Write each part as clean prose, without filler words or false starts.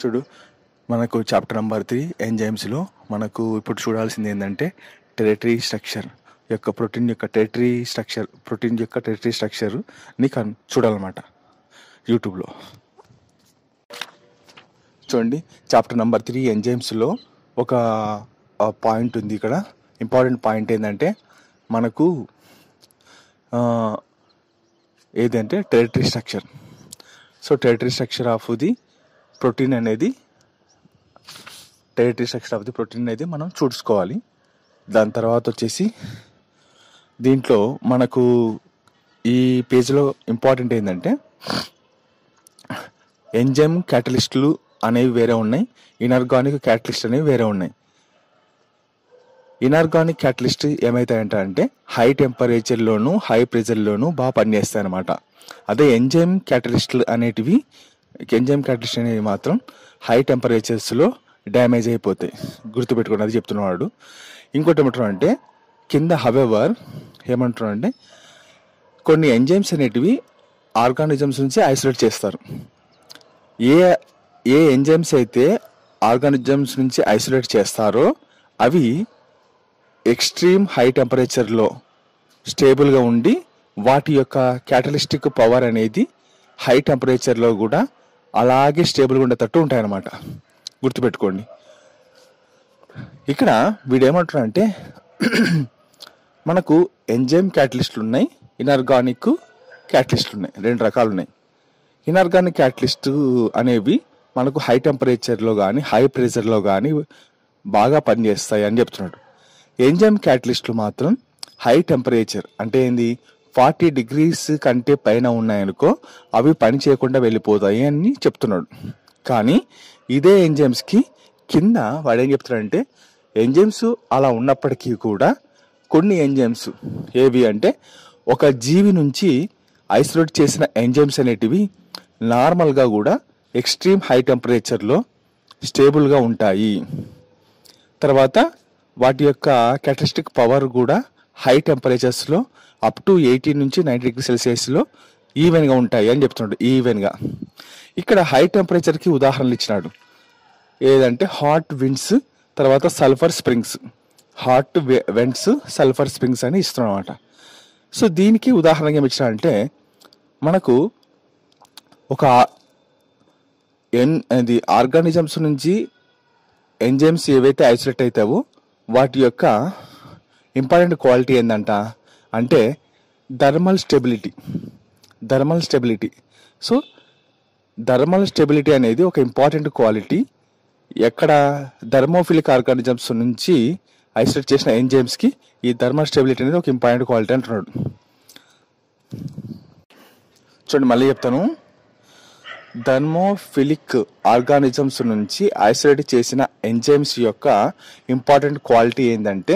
చూడు, మనకు chapter number 3 ఎంజైమ్స్లో మనకు ఇప్పుడు చూడాల్సింది ఏంటంటే టెరిటరీ స్ట్రక్చర్ యొక్క ప్రోటీన్ యొక్క టెరిటరీ స్ట్రక్చర్ని చూడాలన్నమాట యూట్యూబ్లో. చూడండి, చాప్టర్ నెంబర్ 3 ఎంజైమ్స్లో ఒక పాయింట్ ఉంది. ఇక్కడ ఇంపార్టెంట్ పాయింట్ ఏంటంటే మనకు ఏదంటే territory structure. So territory structure of the protein అనేది మనం చూసుకోవాలి. దాని తర్వాత వచ్చేసి దీంట్లో మనకు ఈ పేజ్లో ఇంపార్టెంట్ ఏంటంటే ఎంజైమ్ క్యాటలిస్టులు అనేవి వేరే ఉన్నాయి, ఇనార్గానిక్ క్యాటలిస్ట్ అనేవి వేరే ఉన్నాయి. ఇనార్గానిక్ క్యాటలిస్ట్ ఏమవుతాయంటే హై టెంపరేచర్లోను హై ప్రెజర్లోను బాగా పనిచేస్తాయి అన్నమాట. అదే ఎంజైమ్ క్యాటలిస్ట్ అనేవి మాత్రం హై టెంపరేచర్స్లో డ్యామేజ్ అయిపోతాయి. గుర్తుపెట్టుకోండి, అది చెప్తున్నాడు. ఇంకోటి ఏమంటున్నాడు కింద హవెవర్ ఏమంటున్నాడంటే కొన్ని ఎంజైమ్స్ అనేటివి ఆర్గానిజమ్స్ నుంచి ఐసోలేట్ చేస్తారు. ఏ ఎంజైమ్స్ అయితే ఆర్గానిజమ్స్ నుంచి ఐసోలేట్ చేస్తారో అవి ఎక్స్ట్రీమ్ హై టెంపరేచర్లో స్టేబుల్గా ఉండి వాటి యొక్క క్యాటలిస్టిక్ పవర్ అనేది హై టెంపరేచర్లో కూడా అలాగే స్టేబుల్గా ఉండేటట్టు ఉంటాయన్నమాట. గుర్తుపెట్టుకోండి. ఇక్కడ వీడేమంటున్నాడంటే మనకు ఎంజైమ్ క్యాటలిస్టులు ఉన్నాయి, ఇనార్గానిక్ క్యాటలిస్టులు ఉన్నాయి, 2 రకాలు ఉన్నాయి. ఇనార్గానిక్ క్యాటలిస్ట్ అనేవి మనకు హై టెంపరేచర్లో కానీ హై ప్రెషర్లో కానీ బాగా పనిచేస్తాయి అని చెప్తున్నాడు. ఎంజైమ్ క్యాటలిస్టులు మాత్రం హై టెంపరేచర్ అంటే ఏంది 40 degrees కంటే పైన ఉన్నాయనుకో అవి పని చేయకుండా వెళ్ళిపోతాయి అని చెప్తున్నాడు. కానీ ఇదే ఎంజైమ్స్కి కింద వాడు ఏం చెప్తున్నాడంటే ఎంజైమ్స్ అలా ఉన్నప్పటికీ కూడా కొన్ని ఎంజైమ్స్ ఏవి అంటే ఒక జీవి నుంచి ఐసోలేట్ చేసిన ఎంజైమ్స్ అనేటివి నార్మల్గా కూడా ఎక్స్ట్రీమ్ హై టెంపరేచర్లో స్టేబుల్గా ఉంటాయి. తర్వాత వాటి యొక్క క్యాటలిస్టిక్ పవర్ కూడా హై టెంపరేచర్స్లో అప్ టు 80 నుంచి 90 degrees సెల్సియస్లో ఈవెన్గా ఉంటాయి అని చెప్తున్నాడు. ఈవెన్గా ఇక్కడ హై టెంపరేచర్కి ఉదాహరణలు ఇచ్చినాడు. ఏదంటే హాట్ విండ్స్, తర్వాత sulphur springs. Hot vents, sulphur springs అని ఇస్తున్నాడు అనమాట. సో దీనికి ఉదాహరణగా ఏమి ఇచ్చినాడంటే మనకు ఒక ఆర్గానిజమ్స్ నుంచి ఎంజైమ్స్ ఏవైతే ఐసోలేట్ అవుతావో వాటి యొక్క ఇంపార్టెంట్ క్వాలిటీ ఏంటంట అంటే thermal stability. So thermal stability అనేది ఒక ఇంపార్టెంట్ క్వాలిటీ. ఎక్కడ థర్మోఫిలిక్ ఆర్గానిజమ్స్ నుంచి ఐసోలేట్ చేసిన ఎంజైమ్స్కి ఈ థర్మల్ స్టెబిలిటీ అనేది ఒక ఇంపార్టెంట్ క్వాలిటీ అంటున్నాడు. చూడండి, మళ్ళీ చెప్తాను. థర్మోఫిలిక్ ఆర్గానిజమ్స్ నుంచి ఐసోలేట్ చేసిన ఎంజైమ్స్ యొక్క ఇంపార్టెంట్ క్వాలిటీ ఏంటంటే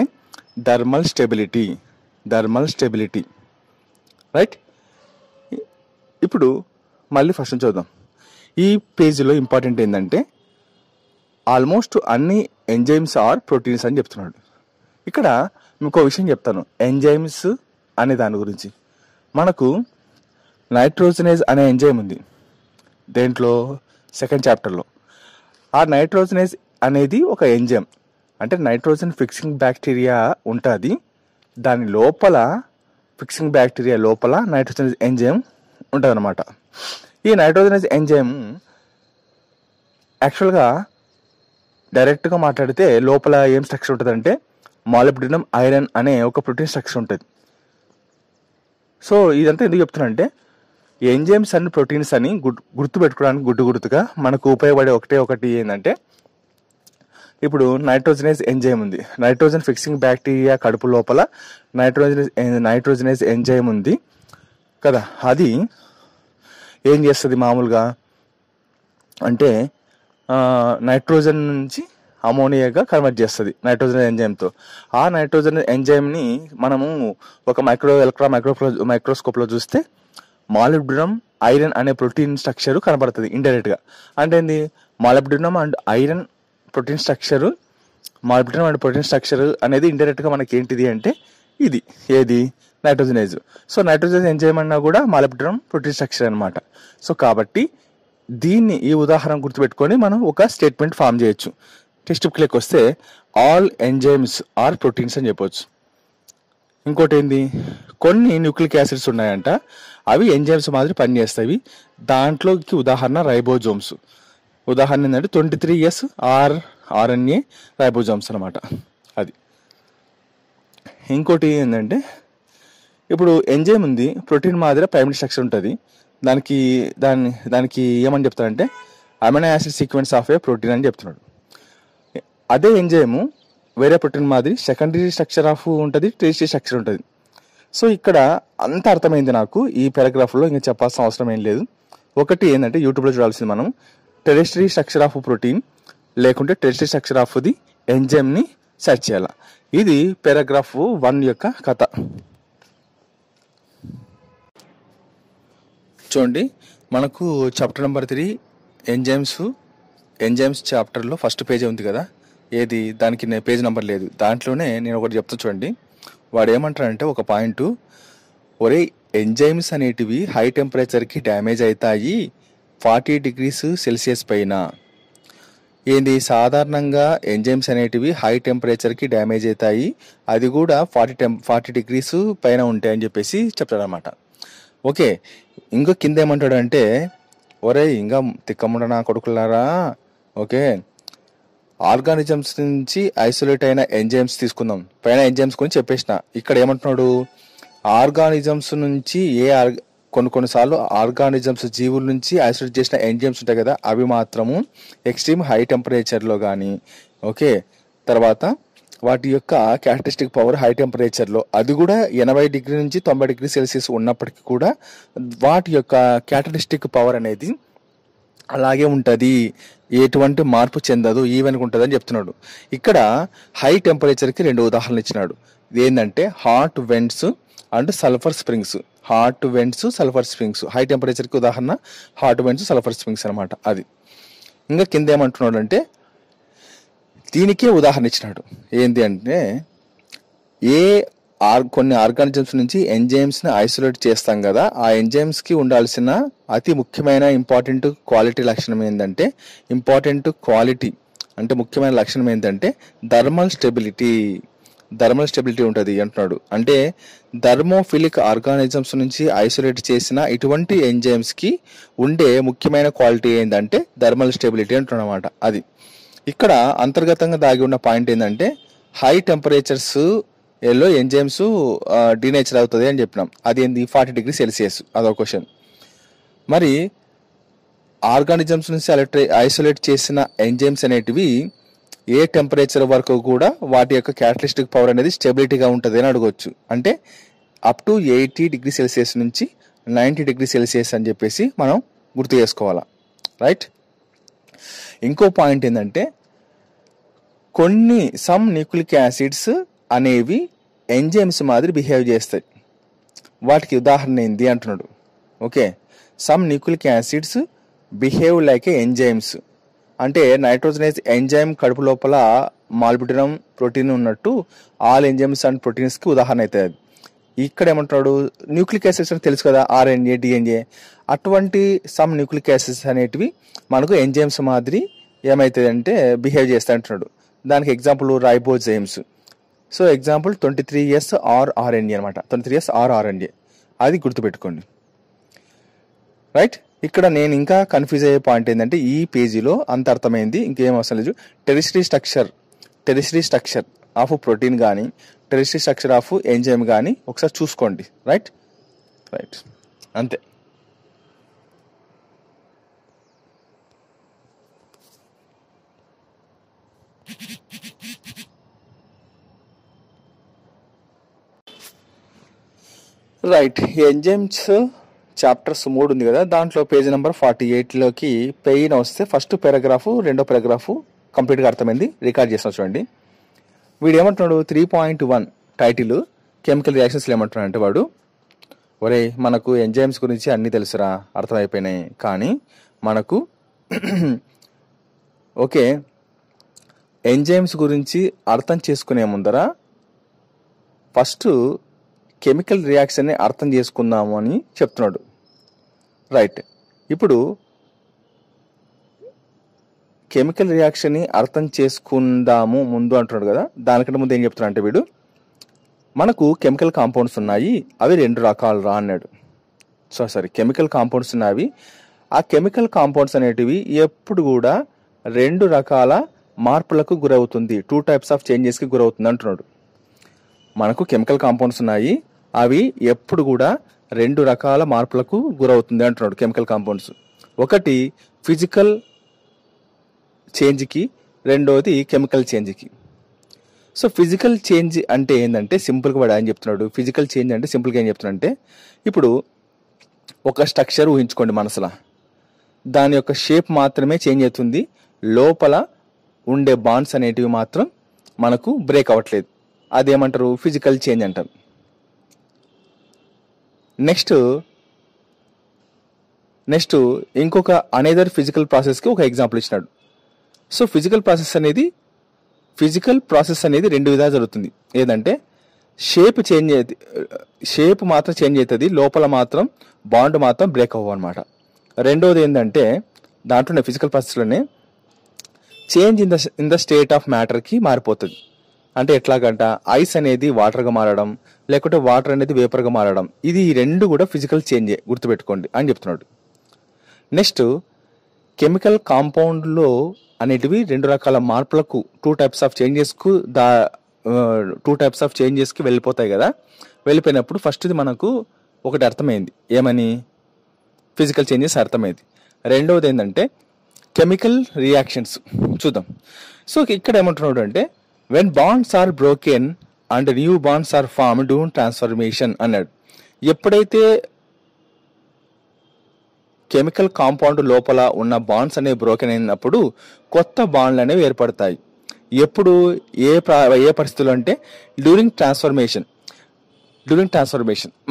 థర్మల్ స్టెబిలిటీ. రైట్. ఇప్పుడు మళ్ళీ ఫస్ట్ నుంచి చూద్దాం. ఈ పేజీలో ఇంపార్టెంట్ ఏంటంటే ఆల్మోస్ట్ అన్ని ఎంజైమ్స్ ఆర్ ప్రోటీన్స్ అని చెప్తున్నాడు. ఇక్కడ మీకు ఒక విషయం చెప్తాను ఎంజైమ్స్ అనే దాని గురించి. మనకు నైట్రోజనేజ్ అనే ఎంజైమ్ ఉంది దేంట్లో, 2nd చాప్టర్లో. ఆ నైట్రోజనేజ్ అనేది ఒక ఎంజైమ్. అంటే నైట్రోజన్ ఫిక్సింగ్ బ్యాక్టీరియా ఉంటుంది, దాని లోపల ఫిక్సింగ్ బ్యాక్టీరియా లోపల నైట్రోజనేజ్ ఎంజైమ్ ఉంటుంది అనమాట. ఈ నైట్రోజనేజ్ ఎంజైమ్ యాక్చువల్గా డైరెక్ట్గా మాట్లాడితే లోపల ఏం స్ట్రక్చర్ ఉంటుంది అంటే మాలిబ్డినమ్ ఐరన్ అనే ఒక ప్రోటీన్ స్ట్రక్చర్ ఉంటుంది. సో ఇదంతా ఎందుకు చెప్తున్నా అంటే ఎంజైమ్స్ అండ్ ప్రోటీన్స్ అని గుర్తుపెట్టుకోవడానికి గుర్తుగా మనకు ఉపయోగపడే ఒకటి ఏంటంటే ఇప్పుడు నైట్రోజనేజ్ ఎంజైమ్ ఉంది, నైట్రోజన్ ఫిక్సింగ్ బ్యాక్టీరియా కడుపు లోపల నైట్రోజనేజ్ ఎంజైమ్ ఉంది కదా. అది ఏం చేస్తుంది మామూలుగా అంటే నైట్రోజన్ నుంచి అమోనియాగా కన్వర్ట్ చేస్తుంది నైట్రోజన్ ఎంజైమ్తో. ఆ నైట్రోజన్ ఎంజైమ్ని మనము ఒక మైక్రోస్కోప్లో చూస్తే మాలిబ్డినమ్ ఐరన్ అనే ప్రోటీన్ స్ట్రక్చర్ కనబడుతుంది ఇండైరెక్ట్గా. అంటే ఏంది molybdenum and iron protein structure, molybdenum and protein structure అనేది ఇండైరెక్ట్గా మనకి ఏంటిది అంటే ఇది ఏది నైట్రోజనేజ్. సో నైట్రోజన్ ఎంజైమ్ అన్నా కూడా మాలిబ్డినమ్ ప్రోటీన్ స్ట్రక్చర్ అనమాట. సో కాబట్టి దీన్ని ఈ ఉదాహరణ గుర్తుపెట్టుకొని మనం ఒక స్టేట్మెంట్ ఫామ్ చేయొచ్చు. టెక్స్ట్ బుక్లోకి వస్తే ఆల్ ఎంజైమ్స్ ఆర్ ప్రోటీన్స్ అని చెప్పొచ్చు. ఇంకోటి ఏంది, కొన్ని న్యూక్లిక్ యాసిడ్స్ ఉన్నాయంట, అవి ఎంజైమ్స్ మాదిరి పనిచేస్తాయి. దాంట్లోకి ఉదాహరణ రైబోజోమ్స్. ఉదాహరణ ఏంటంటే 23S RNA రైబోజోమ్స్ అనమాట. అది. ఇంకోటి ఏంటంటే, ఇప్పుడు ఎంజైమ్ ఉంది, ప్రోటీన్ మాదిరి ప్రైమరీ స్ట్రక్చర్ ఉంటుంది. దానికి ఏమని చెప్తారంటే amino acid sequence of A protein అని చెప్తున్నాడు. అదే ఎంజైము వేరే ప్రోటీన్ మాదిరి సెకండరీ స్ట్రక్చర్ ఆఫ్ ఉంటుంది, టెరిషరీ స్ట్రక్చర్ ఉంటుంది. సో ఇక్కడ అంత అర్థమైంది నాకు. ఈ పారాగ్రాఫ్లో ఇంకా చెప్పాల్సిన అవసరం ఏం లేదు. ఒకటి ఏంటంటే యూట్యూబ్లో చూడాల్సింది మనం టెరిషరీ స్ట్రక్చర్ ఆఫ్ ప్రోటీన్ లేకుంటే టెరిషరీ స్ట్రక్చర్ ఆఫ్ ది ఎంజైమ్ని సెర్చ్ చేయాలి. ఇది పారాగ్రాఫ్ 1 యొక్క కథ. చూడండి, మనకు చాప్టర్ నెంబర్ 3 ఎంజైమ్స్ చాప్టర్లో ఫస్ట్ పేజీ ఉంది కదా, ఏది దానికి పేజ్ నెంబర్ లేదు. దాంట్లోనే నేను ఒకటి చెప్తా చూడండి. వాడు ఏమంటాడంటే ఒక పాయింట్, ఒరే ఎంజైమ్స్ అనేటివి హై టెంపరేచర్కి డ్యామేజ్ అవుతాయి 40 degrees Celsius పైన. ఏంది, సాధారణంగా ఎంజైమ్స్ అనేటివి హై టెంపరేచర్కి డ్యామేజ్ అవుతాయి, అది కూడా 40 degrees పైన ఉంటాయని చెప్పేసి చెప్తాడనమాట. ఓకే, ఇంకో కింద ఏమంటాడు అంటే, ఒరే ఇంకా తిక్కముండ నా కొడుకులారా, ఓకే ఆర్గానిజమ్స్ నుంచి ఐసోలేట్ అయిన ఎంజైమ్స్ తీసుకుందాం. పైన ఎంజైమ్స్ గురించి చెప్పేసిన. ఇక్కడ ఏమంటున్నాడు, ఆర్గానిజమ్స్ నుంచి కొన్నిసార్లు ఆర్గానిజమ్స్ జీవుల నుంచి ఐసోలేట్ చేసిన ఎంజైమ్స్ ఉంటాయి కదా, అవి మాత్రము ఎక్స్ట్రీమ్ హై టెంపరేచర్లో కానీ, ఓకే తర్వాత వాటి యొక్క క్యారెక్టరిస్టిక్ పవర్ హై టెంపరేచర్లో, అది కూడా 80 degrees నుంచి 90 degrees Celsius ఉన్నప్పటికీ కూడా వాటి యొక్క క్యారెక్టరిస్టిక్ పవర్ అనేది అలాగే ఉంటుంది, ఎటువంటి మార్పు చెందదు, ఈవెన్గా ఉంటుంది అని చెప్తున్నాడు. ఇక్కడ హై టెంపరేచర్కి 2 ఉదాహరణలు ఇచ్చినాడు. ఏంటంటే hot vents and sulphur springs. Hot vents, sulphur springs. High టెంపరేచర్కి ఉదాహరణ హాట్ వెంట్స్, సల్ఫర్ స్ప్రింగ్స్ అనమాట. అది. ఇంకా కింద ఏమంటున్నాడు అంటే దీనికే ఉదాహరణ ఇచ్చినాడు. ఏంటి అంటే కొన్ని ఆర్గానిజమ్స్ నుంచి ఎంజైమ్స్ని ఐసోలేట్ చేస్తాం కదా, ఆ ఎంజైమ్స్కి ఉండాల్సిన అతి ముఖ్యమైన ఇంపార్టెంట్ క్వాలిటీ లక్షణం ఏంటంటే ముఖ్యమైన లక్షణం ఏంటంటే థర్మల్ స్టెబిలిటీ ఉంటుంది అంటున్నాడు. అంటే థర్మోఫిలిక్ ఆర్గానిజమ్స్ నుంచి ఐసోలేట్ చేసిన ఇటువంటి ఎంజైమ్స్కి ఉండే ముఖ్యమైన క్వాలిటీ ఏంటంటే థర్మల్ స్టెబిలిటీ అంటున్నాడు అనమాట. అది. ఇక్కడ అంతర్గతంగా దాగి ఉన్న పాయింట్ ఏంటంటే హై టెంపరేచర్స్ లో ఎంజైమ్స్ డీనేచర్ అవుతుంది అని చెప్పినాం. అది ఏంది, 40 degrees Celsius. అదొక క్వశ్చన్. మరి ఆర్గానిజమ్స్ నుంచి ఐసోలేట్ చేసిన ఎంజైమ్స్ అనేటివి ఏ టెంపరేచర్ వరకు కూడా వాటి యొక్క క్యారెక్టరిస్టిక్ పవర్ అనేది స్టెబిలిటీగా ఉంటుంది అని అడగవచ్చు. అంటే అప్ టు 80 degrees Celsius నుంచి 90 degrees Celsius అని చెప్పేసి మనం గుర్తు చేసుకోవాలా, రైట్. ఇంకో పాయింట్ ఏంటంటే సమ్ న్యూక్లిక్ యాసిడ్స్ అనేవి ఎంజైమ్స్ మాదిరి బిహేవ్ చేస్తాయి, వాటికి ఉదాహరణ ఏంది అంటున్నాడు. Okay, some nucleic acids behave like ఏ ఎంజైమ్స్. అంటే నైట్రోజనైజ్ ఎంజైమ్ కడుపు లోపల మాల్బిడినం ప్రోటీన్ ఉన్నట్టు ఆల్ ఎంజైమ్స్ అండ్ ప్రోటీన్స్కి ఉదాహరణ అవుతుంది. ఇక్కడ ఏమంటున్నాడు, న్యూక్లిక్ యాసిడ్స్ అని తెలుసు కదా, RNA DNA. అటువంటి సమ్ న్యూక్లిక్ యాసిడ్స్ అనేటివి మనకు ఎంజైమ్స్ మాదిరి ఏమవుతుంది అంటే బిహేవ్ చేస్తాయి అంటున్నాడు. దానికి example ribozymes. So example 23S RNA అనమాట. 23S RNA అది గుర్తుపెట్టుకోండి, రైట్. ఇక్కడ నేను ఇంకా కన్ఫ్యూజ్ అయ్యే పాయింట్ ఏంటంటే ఈ పేజీలో అంత అర్థమైంది, ఇంకేం అవసరం లేదు. టెరిషరీ స్ట్రక్చర్ ఆఫ్ ప్రోటీన్ కానీ టెరిషరీ స్ట్రక్చర్ ఆఫ్ ఎంజైమ్ కానీ ఒకసారి చూసుకోండి, రైట్. అంతే. రైట్, ఎంజైమ్స్ చాప్టర్స్ 3 ఉంది కదా, దాంట్లో పేజ్ నెంబర్ 48లోకి పెయిన్ వస్తే ఫస్ట్ పారాగ్రాఫ్, రెండో పారాగ్రాఫ్ కంప్లీట్గా అర్థమైంది, రికార్డ్ చేసిన చూడండి. వీడు ఏమంటున్నాడు, 3.1 టైటిల్ కెమికల్ రియాక్షన్స్లో ఏమంటున్నాడు అంటే వాడు, ఒరే మనకు ఎంజైమ్స్ గురించి అన్నీ తెలుసురా, అర్థమైపోయినాయి, కానీ మనకు ఓకే ఎంజైమ్స్ గురించి అర్థం చేసుకునే ముందర ఫస్ట్ కెమికల్ రియాక్షన్ని అర్థం చేసుకుందాము అని చెప్తున్నాడు, రైట్. ఇప్పుడు కెమికల్ రియాక్షన్ని అర్థం చేసుకుందాము ముందు అంటున్నాడు కదా, దానికంటే ముందు ఏం చెప్తున్నా అంటే వీడు మనకు కెమికల్ కాంపౌండ్స్ ఉన్నాయి, అవి 2 రకాలు రా అన్నాడు. కెమికల్ కాంపౌండ్స్ ఉన్నాయి, ఆ కెమికల్ కాంపౌండ్స్ అనేటివి ఎప్పుడు కూడా 2 రకాల మార్పులకు గురవుతుంది, 2 types ఆఫ్ చేంజెస్కి గురవుతుంది అంటున్నాడు. మనకు కెమికల్ కాంపౌండ్స్ ఉన్నాయి, అవి ఎప్పుడు కూడా 2 రకాల మార్పులకు గురవుతుంది అంటున్నాడు. కెమికల్ కాంపౌండ్స్ ఒకటి ఫిజికల్ చేంజ్కి, రెండోది కెమికల్ చేంజ్కి. సో ఫిజికల్ చేంజ్ అంటే ఏంటంటే సింపుల్గా వాడు ఏం చెప్తున్నాడు, ఫిజికల్ చేంజ్ అంటే సింపుల్గా ఏం చెప్తున్నాడంటే, ఇప్పుడు ఒక స్ట్రక్చర్ ఊహించుకోండి మనసులో, దాని యొక్క షేప్ మాత్రమే చేంజ్ అవుతుంది, లోపల ఉండే బాండ్స్ అనేటివి మాత్రం మనకు బ్రేక్ అవ్వట్లేదు, అదేమంటారు ఫిజికల్ చేంజ్ అంటారు. నెక్స్ట్ ఇంకొక అనేదర్ ఫిజికల్ ప్రాసెస్కి ఒక ఎగ్జాంపుల్ ఇచ్చినాడు. సో ఫిజికల్ ప్రాసెస్ అనేది 2 విధాలు జరుగుతుంది. ఏదంటే షేప్ మాత్రం చేంజ్ అవుతుంది, లోపల మాత్రం బాండ్ మాత్రం బ్రేక్ అవ్వవు అనమాట. రెండోది ఏంటంటే దాంట్లోనే ఫిజికల్ ప్రాసెస్లోనే change in the state of మ్యాటర్కి మారిపోతుంది. అంటే ఎట్లాగంట ఐస్ అనేది వాటర్గా మారడం, లేకుంటే వాటర్ అనేది వేపర్గా మారడం, ఇది 2 కూడా ఫిజికల్ చేంజే, గుర్తుపెట్టుకోండి అని చెప్తున్నాడు. నెక్స్ట్ కెమికల్ కాంపౌండ్లో అనేటివి 2 రకాల మార్పులకు 2 types ఆఫ్ చేంజెస్కు 2 types ఆఫ్ చేంజెస్కి వెళ్ళిపోతాయి కదా. వెళ్ళిపోయినప్పుడు ఫస్ట్ది మనకు ఒకటి అర్థమైంది, ఏమని ఫిజికల్ చేంజెస్ అర్థమైంది. రెండవది ఏంటంటే కెమికల్ రియాక్షన్స్ చూద్దాం. సో ఇక్కడ ఏమంటున్నాడు అంటే when bonds are broken and new bonds are formed during transformation అన్నాడు. ఎప్పుడైతే కెమికల్ కాంపౌండ్ లోపల ఉన్న బాండ్స్ అనేవి బ్రోకెన్ అయినప్పుడు కొత్త బాండ్లు అనేవి ఏర్పడతాయి. ఎప్పుడు ఏ పరిస్థితుల్లో అంటే డ్యూరింగ్ ట్రాన్స్ఫర్మేషన్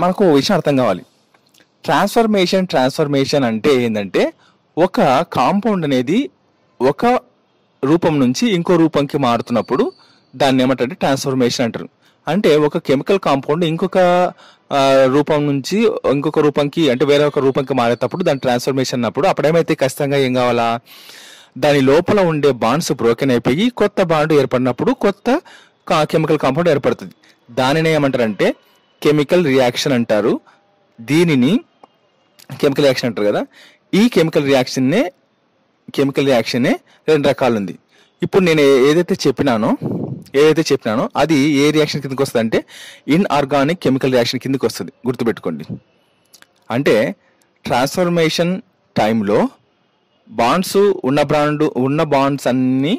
మనకు ఒక విషయం అర్థం కావాలి. ట్రాన్స్ఫర్మేషన్ అంటే ఏంటంటే ఒక కాంపౌండ్ అనేది ఒక రూపం నుంచి ఇంకో రూపంకి మారుతున్నప్పుడు దాన్ని ఏమంటారంటే ట్రాన్స్ఫర్మేషన్ అంటారు. అంటే ఒక కెమికల్ కాంపౌండ్ ఇంకొక రూపం నుంచి ఇంకొక రూపంకి అంటే వేరే ఒక రూపంకి మారేటప్పుడు దాని ట్రాన్స్ఫర్మేషన్ అన్నప్పుడు అప్పుడేమైతే ఖచ్చితంగా ఏం కావాలా, దాని లోపల ఉండే బాండ్స్ బ్రోకెన్ అయిపోయి కొత్త బాండ్ ఏర్పడినప్పుడు కొత్త కెమికల్ కాంపౌండ్ ఏర్పడుతుంది. దానిని ఏమంటారంటే కెమికల్ రియాక్షన్ అంటారు. దీనిని కెమికల్ రియాక్షన్ అంటారు కదా. ఈ కెమికల్ రియాక్షన్నే 2 రకాలు ఉంది. ఇప్పుడు నేను ఏదైతే చెప్పినానో అది ఏ రియాక్షన్ కిందకి వస్తుంది అంటే ఇన్ఆర్గానిక్ కెమికల్ రియాక్షన్ కిందకి వస్తుంది, గుర్తుపెట్టుకోండి. అంటే ట్రాన్స్ఫర్మేషన్ టైంలో బాండ్స్ ఉన్న బాండ్స్ అన్నీ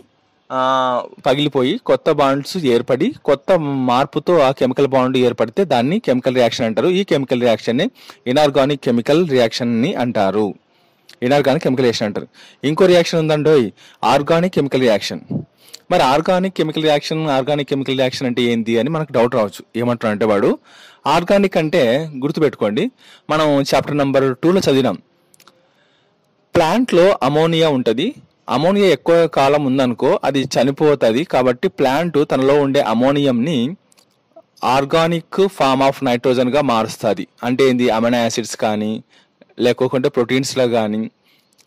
పగిలిపోయి కొత్త బాండ్స్ ఏర్పడి కొత్త మార్పుతో ఆ కెమికల్ బాండ్ ఏర్పడితే దాన్ని కెమికల్ రియాక్షన్ అంటారు. ఈ కెమికల్ రియాక్షన్ని ఇన్ఆర్గానిక్ కెమికల్ రియాక్షన్ని అంటారు. ఇంకో రియాక్షన్ ఉందండి ఆర్గానిక్ కెమికల్ రియాక్షన్. మరి ఆర్గానిక్ కెమికల్ రియాక్షన్ అంటే ఏంటి అని మనకు డౌట్ రావచ్చు. ఏమంటారు అంటే వాడు ఆర్గానిక్ అంటే గుర్తుపెట్టుకోండి, మనం చాప్టర్ నెంబర్ 2లో చదివినాం. ప్లాంట్లో అమోనియా ఉంటుంది, అమోనియా ఎక్కువ కాలం ఉందనుకో అది చనిపోతుంది. కాబట్టి ప్లాంట్ తనలో ఉండే అమోనియంని ఆర్గానిక్ ఫామ్ ఆఫ్ నైట్రోజన్గా మారుస్తుంది. అంటే ఏంది, అమైనో యాసిడ్స్ కానీ లేకోకుంటే ప్రోటీన్స్లో కానీ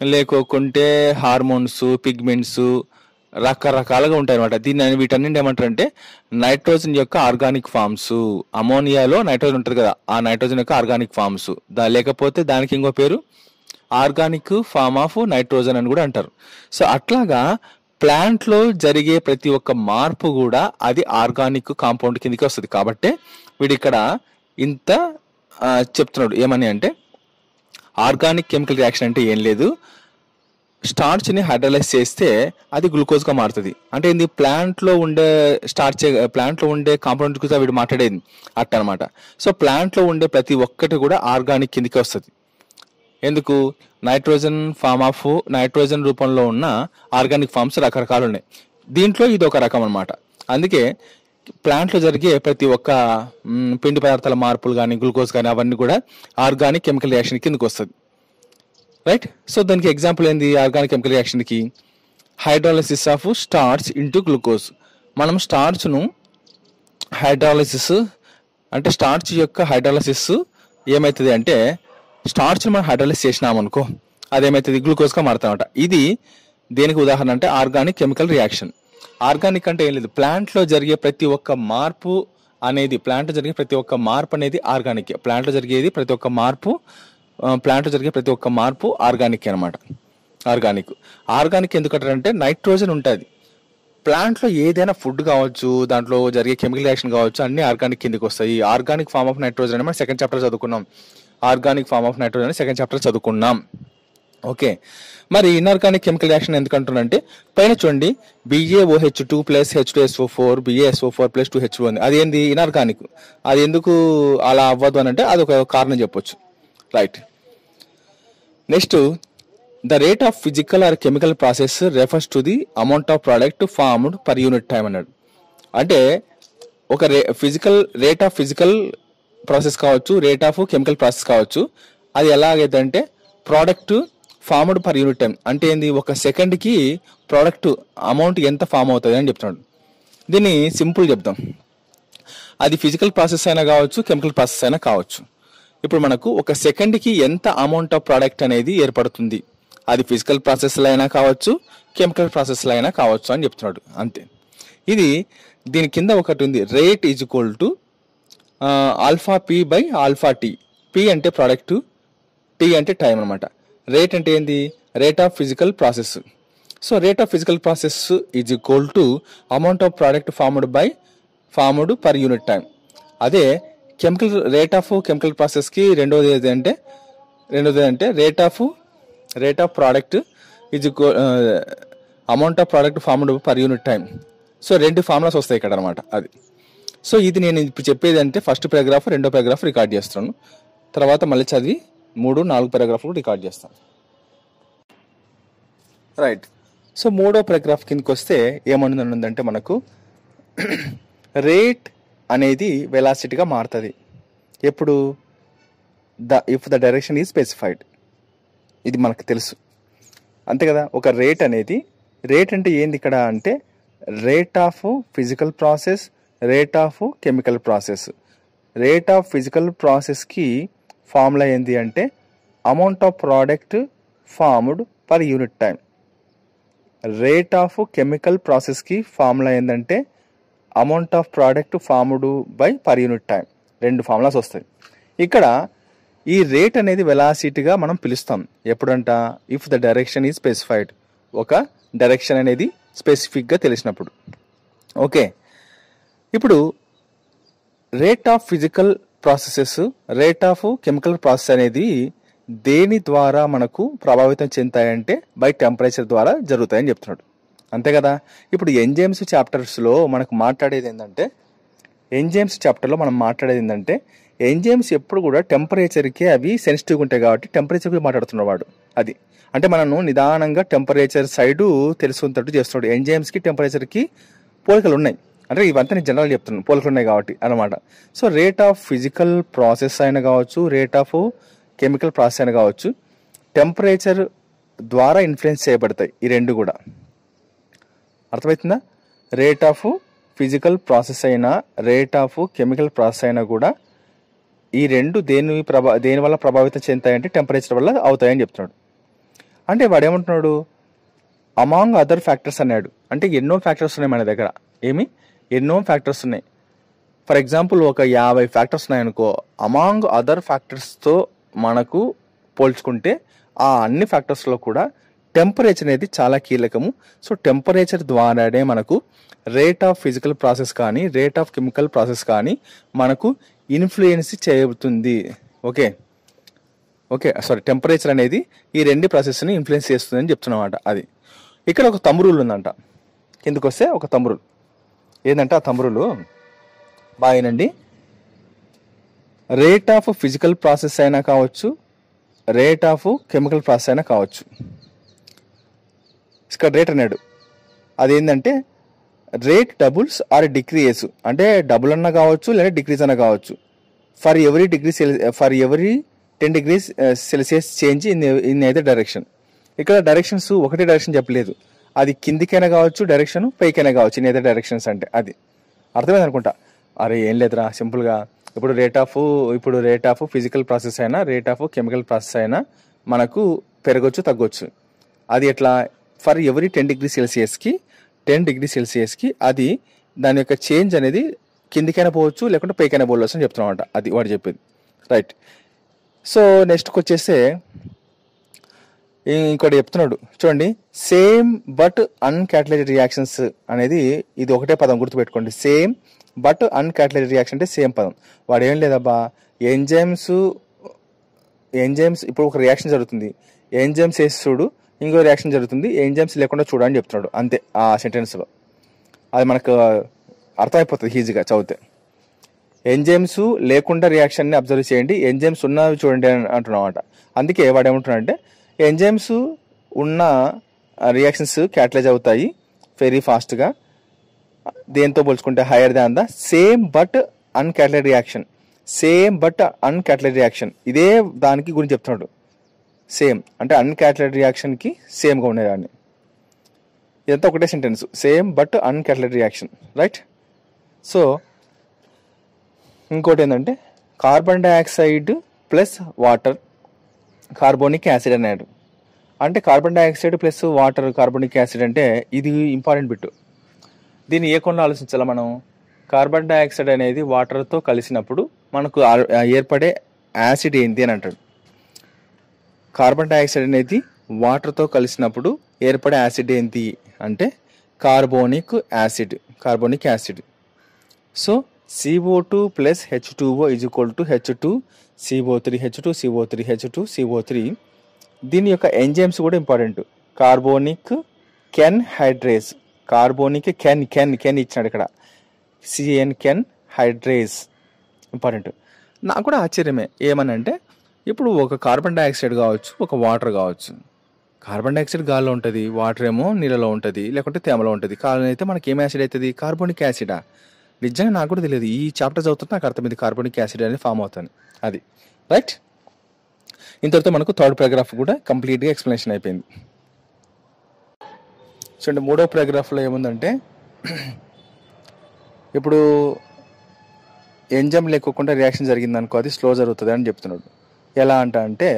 లేకోకుంటే హార్మోన్స్, పిగ్మెంట్స్ రకరకాలుగా ఉంటాయి అనమాట. వీటన్నింటి ఏమంటారంటే నైట్రోజన్ యొక్క ఆర్గానిక్ ఫామ్స్. అమోనియాలో నైట్రోజన్ ఉంటుంది కదా, ఆ నైట్రోజన్ యొక్క ఆర్గానిక్ ఫామ్స్. లేకపోతే దానికి ఇంకో పేరు ఆర్గానిక్ ఫామ్ ఆఫ్ నైట్రోజన్ అని కూడా అంటారు. సో అట్లాగా ప్లాంట్లో జరిగే ప్రతి ఒక్క మార్పు కూడా అది ఆర్గానిక్ కాంపౌండ్ కిందకి వస్తుంది. కాబట్టి వీడు ఇక్కడ ఇంత చెప్తున్నాడు. ఏమని అంటే ఆర్గానిక్ కెమికల్ రియాక్షన్ అంటే ఏం లేదు, స్టార్చ్ని హైడ్రలైజ్ చేస్తే అది గ్లూకోజ్గా మారుతుంది. అంటే ఏంది, ప్లాంట్లో ఉండే కాంపౌండ్ గురించి వీడు మాట్లాడేది అట్ట అనమాట. సో ప్లాంట్లో ఉండే ప్రతి ఒక్కటి కూడా ఆర్గానిక్ కిందకి వస్తుంది. ఎందుకు, నైట్రోజన్ రూపంలో ఉన్న ఆర్గానిక్ ఫామ్స్ రకరకాలు ఉన్నాయి. దీంట్లో ఇది ఒక రకం అనమాట. అందుకే ప్లాంట్లో జరిగే ప్రతి ఒక్క పిండి పదార్థాల మార్పులు కానీ గ్లూకోజ్ కానీ అవన్నీ కూడా ఆర్గానిక్ కెమికల్ రియాక్షన్ కిందకి వస్తుంది. రైట్. సో దానికి ఎగ్జాంపుల్ ఏంది, ఆర్గానిక్ కెమికల్ రియాక్షన్కి hydrolysis of starch into glucose. మనం స్టార్చ్ను హైడ్రాలసిస్ అంటే స్టార్చ్ యొక్క హైడ్రాలసిస్ ఏమవుతుంది అంటే స్టార్చ్ను మనం హైడ్రాలైజ్ చేసినామనుకో అదేమవుతుంది, గ్లూకోజ్గా మారుతామట. ఇది దేనికి ఉదాహరణ అంటే ఆర్గానిక్ కెమికల్ రియాక్షన్. ఆర్గానిక్ అంటే ఏం లేదు, ప్లాంట్లో జరిగే ప్రతి ఒక్క మార్పు అనేది ఆర్గానిక్. ప్లాంట్లో జరిగే ప్రతి ఒక్క మార్పు ఆర్గానిక్ అనమాట. ఆర్గానిక్ ఎందుకంటారంటే నైట్రోజన్ ఉంటుంది ప్లాంట్లో. ఏదైనా ఫుడ్ కావచ్చు, దాంట్లో జరిగే కెమికల్ రియాక్షన్ కావచ్చు, అన్ని ఆర్గానిక్ కిందకి వస్తాయి. ఆర్గానిక్ ఫార్మ్ ఆఫ్ నైట్రోజన్ అని మనం సెకండ్ చాప్టర్ చదువుకున్నాం. ఓకే, మరి ఇన్ఆర్గానిక్ కెమికల్ రియాక్షన్ ఎందుకంటున్నానంటే పైన చూడండి, BaOH2 + H2SO4 BaSO4 + 2H2 ఉంది. అది ఏంది? ఇన్ఆర్గానిక్. అది ఎందుకు అలా అవ్వదు అని అంటే అదొక కారణం చెప్పొచ్చు. Right. Next, the rate of physical are chemical process refers to the amount of product formed per unit time అన్నాడు. అంటే ఒక రేట్ ఆఫ్ ఫిజికల్ ప్రాసెస్ కావచ్చు, రేట్ ఆఫ్ కెమికల్ ప్రాసెస్ కావచ్చు. అది ఎలాగైతే product formed per unit time అంటే ఏంది? ఒక సెకండ్కి ప్రోడక్ట్ అమౌంట్ ఎంత ఫామ్ అవుతుంది అని చెప్తున్నాడు. దీన్ని సింపుల్ చెప్తాం. అది ఫిజికల్ ప్రాసెస్ అయినా కావచ్చు, కెమికల్ ప్రాసెస్ అయినా కావచ్చు. ఇప్పుడు మనకు ఒక సెకండ్కి ఎంత అమౌంట్ ఆఫ్ ప్రోడక్ట్ అనేది ఏర్పడుతుంది, అది ఫిజికల్ ప్రాసెస్లో అయినా కావచ్చు, కెమికల్ ప్రాసెస్లో అయినా కావచ్చు అని చెప్తున్నాడు. అంతే. దీని కింద ఒకటి ఉంది, rate is equal to α/P/α/T. P అంటే ప్రోడక్ట్, T అంటే టైం అనమాట. రేట్ అంటే ఏంది? Rate of physical process. So rate of physical process is equal to amount of product formed per unit time. అదే రేట్ ఆఫ్ కెమికల్ ప్రాసెస్కి రెండోది అంటే rate of product is amount of product formed per unit time. So రెండు formulas వస్తాయి ఇక్కడ అనమాట. అది. So ఇది నేను ఇప్పుడు చెప్పేది అంటే ఫస్ట్ పారాగ్రాఫ్, రెండో పారాగ్రాఫ్ రికార్డ్ చేస్తున్నాను. తర్వాత మళ్ళీ చదివి 3, 4 పారాగ్రాఫ్లు రికార్డ్ చేస్తాను. రైట్. సో మూడో పారాగ్రాఫ్ కిందకి వస్తే ఏమనుందంటే మనకు రేట్ అనేది వెలాసిటీగా మారుతుంది ఎప్పుడు? If the direction is specified. ఇది మనకు తెలుసు, అంతే కదా. ఒక రేట్ అంటే ఏంది ఇక్కడ అంటే rate of physical process, rate of chemical process. Rate of physical ప్రాసెస్కి ఫార్ములా ఏంది అంటే amount of product formed per unit time. Rate of chemical ప్రాసెస్కి ఫార్ములా ఏంటంటే amount of product formed by per unit time. రెండు formulas వస్తాయి. ఇక్కడ ఈ rate అనేది వెలాసిటీగా మనం పిలుస్తాం ఎప్పుడంట? If the direction is specified. ఒక డైరెక్షన్ అనేది స్పెసిఫిక్గా తెలిసినప్పుడు. ఓకే, ఇప్పుడు rate of physical processes, rate of chemical process అనేది దేని ద్వారా మనకు ప్రభావితం చెందుతాయంటే బై టెంపరేచర్ ద్వారా జరుగుతాయని చెప్తున్నాడు. అంతే కదా. ఇప్పుడు ఎంజైమ్స్ చాప్టర్స్లో మనకు మాట్లాడేది ఏంటంటే ఎంజైమ్స్ ఎప్పుడు కూడా టెంపరేచర్కి అవి సెన్సిటివ్గా ఉంటాయి కాబట్టి టెంపరేచర్ గురించి మాట్లాడుతున్నాడు వాడు. అది అంటే మనను నిదానంగా టెంపరేచర్ సైడు తెలుసుకున్నట్టు చేస్తున్నాడు. ఎంజైమ్స్కి టెంపరేచర్కి పోలికలు ఉన్నాయి. అంటే ఇవంతా నేను జనరల్ చెప్తున్నాను, పోలికలు ఉన్నాయి కాబట్టి అనమాట. So rate of physical process అయినా కావచ్చు, రేట్ ఆఫ్ కెమికల్ ప్రాసెస్ అయినా కావచ్చు, టెంపరేచర్ ద్వారా ఇన్ఫ్లుయెన్స్ చేయబడతాయి ఈ రెండు కూడా. అర్థమవుతుందా? రేట్ ఆఫ్ ఫిజికల్ ప్రాసెస్ అయినా, రేట్ ఆఫ్ కెమికల్ ప్రాసెస్ అయినా కూడా ఈ రెండు దేని వల్ల ప్రభావితం చెందుతాయంటే టెంపరేచర్ వల్ల అవుతాయని చెప్తున్నాడు. అంటే వాడు ఏమంటున్నాడు? అమాంగ్ అదర్ ఫ్యాక్టర్స్ అన్నాడు. అంటే ఎన్నో ఫ్యాక్టర్స్ ఉన్నాయి మన దగ్గర. ఎన్నో ఫ్యాక్టర్స్ ఉన్నాయి. ఫర్ ఎగ్జాంపుల్ ఒక 50 ఫ్యాక్టర్స్ ఉన్నాయనుకో, అమాంగ్ అదర్ ఫ్యాక్టర్స్తో మనకు పోల్చుకుంటే ఆ అన్ని ఫ్యాక్టర్స్లో కూడా టెంపరేచర్ అనేది చాలా కీలకము. సో టెంపరేచర్ ద్వారానే మనకు రేట్ ఆఫ్ ఫిజికల్ ప్రాసెస్ కానీ, రేట్ ఆఫ్ కెమికల్ ప్రాసెస్ కానీ మనకు ఇన్ఫ్లుయెన్స్ చేయబడుతుంది. టెంపరేచర్ అనేది ఈ రెండు ప్రాసెస్ని ఇన్ఫ్లుయెన్స్ చేస్తుందని చెప్తున్నమాట. అది ఇక్కడ ఒక తమ్మురులు ఉందంట. కిందకు వస్తే ఒక తమ్మురులు ఏంటంటే ఆ తమ్మురులు బాగానండి. రేట్ ఆఫ్ ఫిజికల్ ప్రాసెస్ అయినా కావచ్చు, రేట్ ఆఫ్ కెమికల్ ప్రాసెస్ అయినా కావచ్చు. ఇక్కడ రేట్ అన్నాడు. అదేంటంటే రేట్ డబుల్స్ ఆర్ డిక్రీస్, అంటే డబుల్ అన్నా కావచ్చు లేదా డిక్రీజ్ అన్నా కావచ్చు. For every 10 degrees Celsius change in either direction. ఇక్కడ డైరెక్షన్స్ ఒకటే డైరెక్షన్ చెప్పలేదు, అది కిందికైనా కావచ్చు, డైరెక్షన్ పైకైనా కావచ్చు, ఇన్ ఎదర్ డైరెక్షన్స్ అంటే. అది అర్థమైంది అనుకుంటా. అరే ఏం లేదురా, సింపుల్గా ఇప్పుడు రేట్ ఆఫ్ ఫిజికల్ ప్రాసెస్ అయినా, రేట్ ఆఫ్ కెమికల్ ప్రాసెస్ అయినా మనకు పెరగొచ్చు, తగ్గొచ్చు. అది ఎట్లా? ఫర్ ఎవరీ 10 డిగ్రీ సెల్సియస్కి అది దాని యొక్క చేంజ్ అనేది కిందికైనా పోవచ్చు లేకుంటే పైకైనా పోవచ్చు అని చెప్తున్నాం అంట. అది వాడు చెప్పేది, రైట్. సో నెక్స్ట్కి వచ్చేస్తే ఇంకోటి చెప్తున్నాడు చూడండి, సేమ్ బట్ అన్కాటలైజ్డ్ రియాక్షన్స్ అనేది ఇది ఒకటే పదం గుర్తుపెట్టుకోండి. సేమ్ బట్ అన్కాటలైజ్డ్ రియాక్షన్ అంటే సేమ్ పదం. వాడు ఏం లేదబ్బా, ఎంజైమ్స్ ఇప్పుడు ఒక రియాక్షన్ జరుగుతుంది, ఎంజైమ్స్ వేసి చూడు, ఇంకో రియాక్షన్ జరుగుతుంది, ఎంజైమ్స్ లేకుండా చూడని చెప్తున్నాడు అంతే ఆ సెంటెన్స్లో. అది మనకు అర్థమైపోతుంది ఈజీగా చదివితే. ఎంజైమ్స్ లేకుండా రియాక్షన్ని అబ్జర్వ్ చేయండి, ఎంజైమ్స్ ఉన్నవి చూడండి అంటున్నాం అనమాట. అందుకే వాడు ఏమంటున్నాడంటే ఎంజైమ్స్ ఉన్న రియాక్షన్స్ క్యాటలైజ్ అవుతాయి వెరీ ఫాస్ట్గా, దేంతో పోల్చుకుంటే higher than the same but uncatalysed reaction. Same but uncatalysed reaction ఇదే దానికి గురించి చెప్తున్నాడు. సేమ్ అంటే అన్కాటలైజ్డ్ రియాక్షన్కి సేమ్గా ఉండేదాన్ని. ఇదంతా ఒకటే sentence, same but uncatalysed reaction, right. So ఇంకోటి ఏంటంటే carbon dioxide plus water carbonic acid అన్నాడు. అంటే carbon dioxide plus water carbonic acid అంటే ఇది ఇంపార్టెంట్ బిట్. దీన్ని ఏ కొనలో ఆలోచించాలి మనం? కార్బన్ డైఆక్సైడ్ అనేది వాటర్తో కలిసినప్పుడు మనకు ఏర్పడే యాసిడ్ ఏంటి అని అంటాడు. కార్బన్ డైఆక్సైడ్ అనేది వాటర్తో కలిసినప్పుడు ఏర్పడే యాసిడ్ ఏంటి అంటే carbonic acid. So CO2 plus H2O is equal to H2CO3 దీని యొక్క ఎంజైమ్స్ కూడా important. Carbonic anhydrase, carbonic కెన్ ఇచ్చినాడు ఇక్కడ, కెన్ హైడ్రేస్ ఇంపార్టెంట్. నాకు కూడా ఆశ్చర్యమే ఏమనంటే, ఇప్పుడు ఒక కార్బన్ డైఆక్సైడ్ కావచ్చు, ఒక వాటర్ కావచ్చు. కార్బన్ డైఆక్సైడ్ గాల్లో ఉంటుంది, వాటర్ ఏమో నీళ్ళలో ఉంటుంది, లేకుంటే తేమలో ఉంటుంది. కాలం అయితే మనకి ఏం యాసిడ్ అవుతుంది? కార్బోనిక్ యాసిడా? నిజంగా నాకు కూడా తెలియదు. ఈ చాప్టర్ చదువుతుంటే నాకు అర్థమైంది కార్బోనిక్ యాసిడ్ అనేది ఫామ్ అవుతుంది. అది రైట్. ఇంతటితో మనకు థర్డ్ పారాగ్రాఫ్ కూడా కంప్లీట్గా ఎక్స్ప్లెనేషన్ అయిపోయింది. చూడండి, మూడో పారాగ్రాఫ్లో ఏముందంటే, ఇప్పుడు ఎంజైమ్ లేకోకుండా రియాక్షన్ జరిగింది అనుకో, అది స్లో జరుగుతుంది అని చెప్తున్నాడు. ఎలా అంటే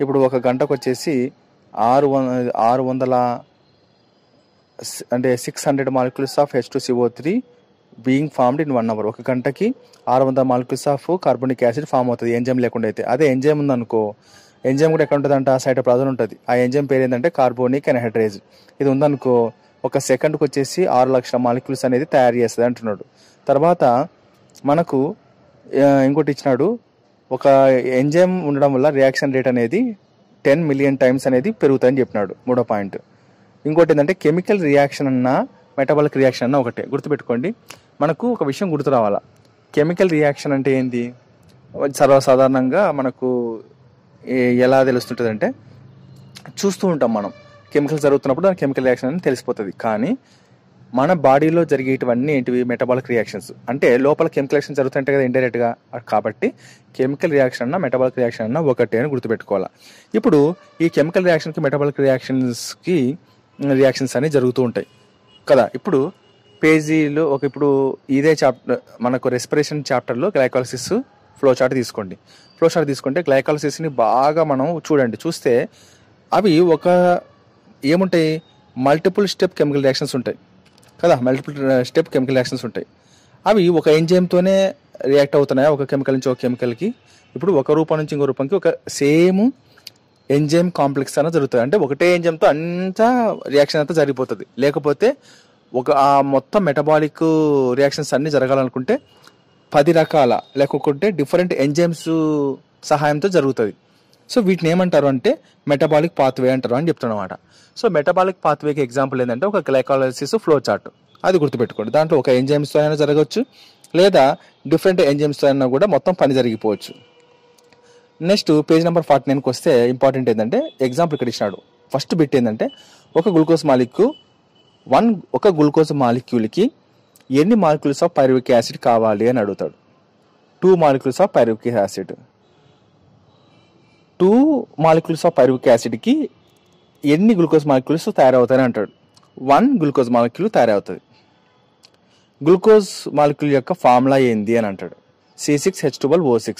ఇప్పుడు ఒక గంటకు వచ్చేసి 600 molecules of H2CO3 being formed in 1 hour. ఒక గంటకి 600 molecules of carbonic acid form అవుతుంది ఎంజైమ్ లేకుండా అయితే. అదే ఎంజైమ్ ఉందనుకో, ఎంజైమ్ కూడా ఎక్కడ ఉంటుందంట? సైటోప్లాజం ఉంటుంది. ఆ ఎంజైమ్ పేరు ఏంటంటే కార్బోనిక్ ఎన్హైడ్రేజ్. ఇది ఉందనుకో, ఒక సెకండ్కి వచ్చేసి 6 లక్షల మాలిక్యూల్స్ అనేది తయారు చేస్తుంది అంటున్నాడు. తర్వాత మనకు ఇంకోటి ఇచ్చినాడు, ఒక ఎంజైమ్ ఉండడం వల్ల రియాక్షన్ రేట్ అనేది 10 మిలియన్ టైమ్స్ అనేది పెరుగుతుందని చెప్పినాడు. మూడో పాయింట్. ఇంకోటి ఏంటంటే కెమికల్ రియాక్షన్ అన్నా మెటబాలిక్ రియాక్షన్ అన్నా ఒకటే. గుర్తుపెట్టుకోండి, మనకు ఒక విషయం గుర్తు రావాలా. కెమికల్ రియాక్షన్ అంటే ఏంది? సర్వసాధారణంగా మనకు ఎలా తెలుస్తుంటుంది అంటే, చూస్తూ ఉంటాం మనం, కెమికల్స్ జరుగుతున్నప్పుడు దాని కెమికల్ రియాక్షన్ అని తెలిసిపోతుంది. కానీ మన బాడీలో జరిగేటివన్నీ ఏంటివి? Metabolic reactions. అంటే లోపల కెమికల్ రియాక్షన్ జరుగుతుంటాయి కదా ఇండైరెక్ట్గా. కాబట్టి కెమికల్ రియాక్షన్ అన్నా మెటబాలిక్ రియాక్షన్ అన్నా ఒకటే అని గుర్తుపెట్టుకోవాలి. ఇప్పుడు ఈ కెమికల్ రియాక్షన్కి మెటబాలిక్ రియాక్షన్స్ అనేవి జరుగుతూ ఉంటాయి కదా. ఇప్పుడు పేజీలో ఇప్పుడు ఇదే చాప్టర్ మనకు రెస్పిరేషన్ చాప్టర్లో గ్లైకాలసిస్ ఫ్లో చార్ట్ తీసుకుంటే గ్లైకాలసిస్ని బాగా మనం చూస్తే అవి ఏముంటాయి? మల్టిపుల్ స్టెప్ కెమికల్ రియాక్షన్స్ ఉంటాయి కదా. అవి ఒక ఎంజైమ్తోనే రియాక్ట్ అవుతున్నాయా ఒక కెమికల్ నుంచి ఒక కెమికల్కి? ఇప్పుడు ఒక రూపం నుంచి ఇంకో రూపంకి ఒక సేమ్ ఎంజైమ్ కాంప్లెక్స్ అనేది జరుగుతుంది. అంటే ఒకటే ఎంజైమ్తో అంతా రియాక్షన్ అంతా జరిగిపోతుంది. లేకపోతే ఆ మొత్తం మెటబాలిక్ రియాక్షన్స్ అన్నీ జరగాలనుకుంటే 10 రకాల లేకుంటే డిఫరెంట్ ఎంజైమ్స్ సహాయంతో జరుగుతుంది. సో వీటిని ఏమంటారు అంటే మెటబాలిక్ పాత్వే అంటారు అని చెప్తున్నమాట. సో మెటబాలిక్ పాత్వేకి ఎగ్జాంపుల్ ఏంటంటే ఒక గ్లైకాలసిస్ ఫ్లో చార్ట్. అది గుర్తుపెట్టుకోండి. దాంట్లో ఒక ఎంజైమ్స్తో అయినా జరగవచ్చు, లేదా డిఫరెంట్ ఎంజైమ్స్తో అయినా కూడా మొత్తం పని జరిగిపోవచ్చు. నెక్స్ట్ పేజ్ నెంబర్ 49కి వస్తే ఇంపార్టెంట్ ఏంటంటే ఎగ్జాంపుల్ ఇక్కడ ఇచ్చినాడు. ఫస్ట్ బిట్ ఏంటంటే ఒక గ్లూకోజ్ మాలిక్యూల్కి ఎన్ని మాలిక్యూల్స్ ఆఫ్ పైరువిక్ యాసిడ్ కావాలి అని అడుగుతాడు. 2 molecules of pyruvic acid. 2 molecules of pyruvic యాసిడ్కి ఎన్ని గ్లూకోజ్ మాలిక్యూల్స్ తయారవుతాయని అంటాడు. 1 గ్లూకోజ్ మాలిక్యూల్ తయారవుతుంది. గ్లూకోజ్ మాలిక్యూల్ యొక్క ఫార్ములా ఏంది అని అంటాడు. C6H12O6.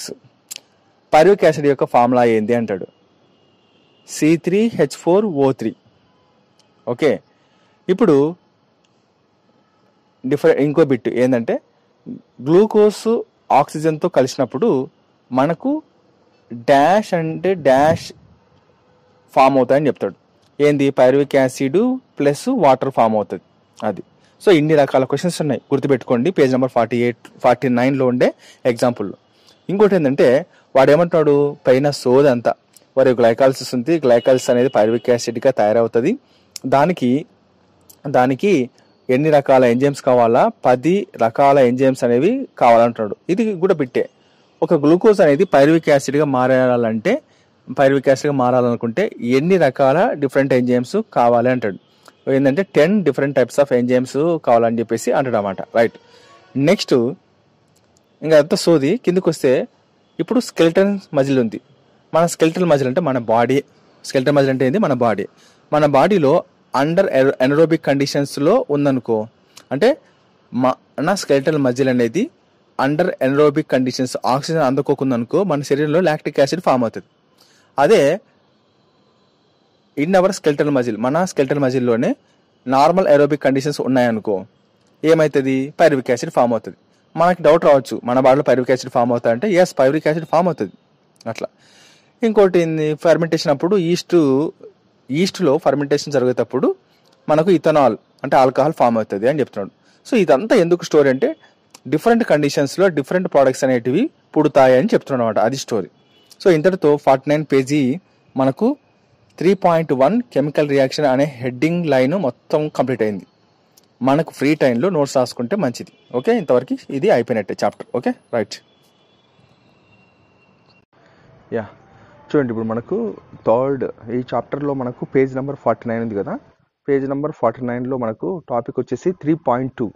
పైరువిక్ యాసిడ్ యొక్క ఫార్ములా ఏంది అంటాడు. C3H4O3. ఓకే, ఇప్పుడు ఇంకో బిట్ ఏంటంటే గ్లూకోజ్ ఆక్సిజన్తో కలిసినప్పుడు మనకు డాష్ అంటే డాష్ ఫామ్ అవుతాయని చెప్తాడు. ఏంది? Pyruvic acid plus water form అవుతుంది అది. సో ఇన్ని రకాల క్వశ్చన్స్ ఉన్నాయి, గుర్తుపెట్టుకోండి. పేజ్ నెంబర్ 49లో ఉండే ఎగ్జాంపుల్లో. ఇంకోటి ఏంటంటే వాడు ఏమంటున్నాడు, పైన సోది అంతా వారి గ్లైకాలసిస్ ఉంది, గ్లైకాలసిస్ అనేది పైరువిక్ యాసిడ్గా తయారవుతుంది. దానికి ఎన్ని రకాల ఎంజైమ్స్ కావాలా? 10 రకాల ఎంజైమ్స్ అనేవి కావాలంటున్నాడు. ఇది కూడా బిట్టే. ఒక గ్లూకోజ్ అనేది పైరువిక్ యాసిడ్గా మారాలనుకుంటే ఎన్ని రకాల డిఫరెంట్ ఎంజైమ్స్ కావాలి అంటాడు. ఏంటంటే 10 డిఫరెంట్ టైప్స్ ఆఫ్ ఎంజైమ్స్ కావాలని చెప్పేసి అంటాడు అన్నమాట. రైట్. నెక్స్ట్ ఇంకా అంతా సోది. కిందకు వస్తే ఇప్పుడు స్కెలిటన్ మజిల్ ఉంది. మన స్కెలిటల్ మజిల్ అంటే మన బాడీ. స్కెలిటల్ మజిల్ అంటే ఏంది? మన బాడీ. మన బాడీలో అండర్ ఎనరోబిక్ కండిషన్స్లో ఉందనుకో, అంటే మన స్కెలిటల్ మజిల్ అనేది అండర్ ఎనరోబిక్ కండిషన్స్, ఆక్సిజన్ అందుకోకుందనుకో మన శరీరంలో లాక్టిక్ యాసిడ్ ఫామ్ అవుతుంది. అదే ఇన్ అవర్ స్కెలిటల్ మజిల్, మన స్కెలిటల్ మజిల్లోనే నార్మల్ ఎరోబిక్ కండిషన్స్ ఉన్నాయనుకో ఏమవుతుంది? పైరువిక్ యాసిడ్ ఫామ్ అవుతుంది. మనకి డౌట్ రావచ్చు, మన బాడీలో పైరువిక్ యాసిడ్ ఫామ్ అవుతా అంటే ఎస్, పైరువిక్ యాసిడ్ ఫామ్ అవుతుంది అట్లా. ఇంకోటి ఫర్మెంటేషన్ అప్పుడు ఈస్ట్లో ఫర్మెంటేషన్ జరిగేటప్పుడు మనకు ఇథనాల్ అంటే ఆల్కహాల్ ఫామ్ అవుతుంది అని చెప్తున్నాడు. సో ఇదంతా ఎందుకు స్టోరీ అంటే డిఫరెంట్ కండిషన్స్లో డిఫరెంట్ ప్రోడక్ట్స్ అనేటివి పుడతాయి అని చెప్తున్నాడు అనమాట. అది స్టోరీ. సో ఇంతటితో 49 పేజీ మనకు 3.1 కెమికల్ రియాక్షన్ అనే హెడ్డింగ్ లైన్ మొత్తం కంప్లీట్ అయింది. మనకు ఫ్రీ టైంలో నోట్స్ రాసుకుంటే మంచిది. ఓకే, ఇంతవరకు ఇది అయిపోయినట్టే చాప్టర్. Okay, right. యా, చూడండి, ఇప్పుడు మనకు ఈ చాప్టర్లో మనకు పేజ్ నెంబర్ 49 ఉంది కదా. పేజ్ నెంబర్ 49లో మనకు టాపిక్ వచ్చేసి 3.2.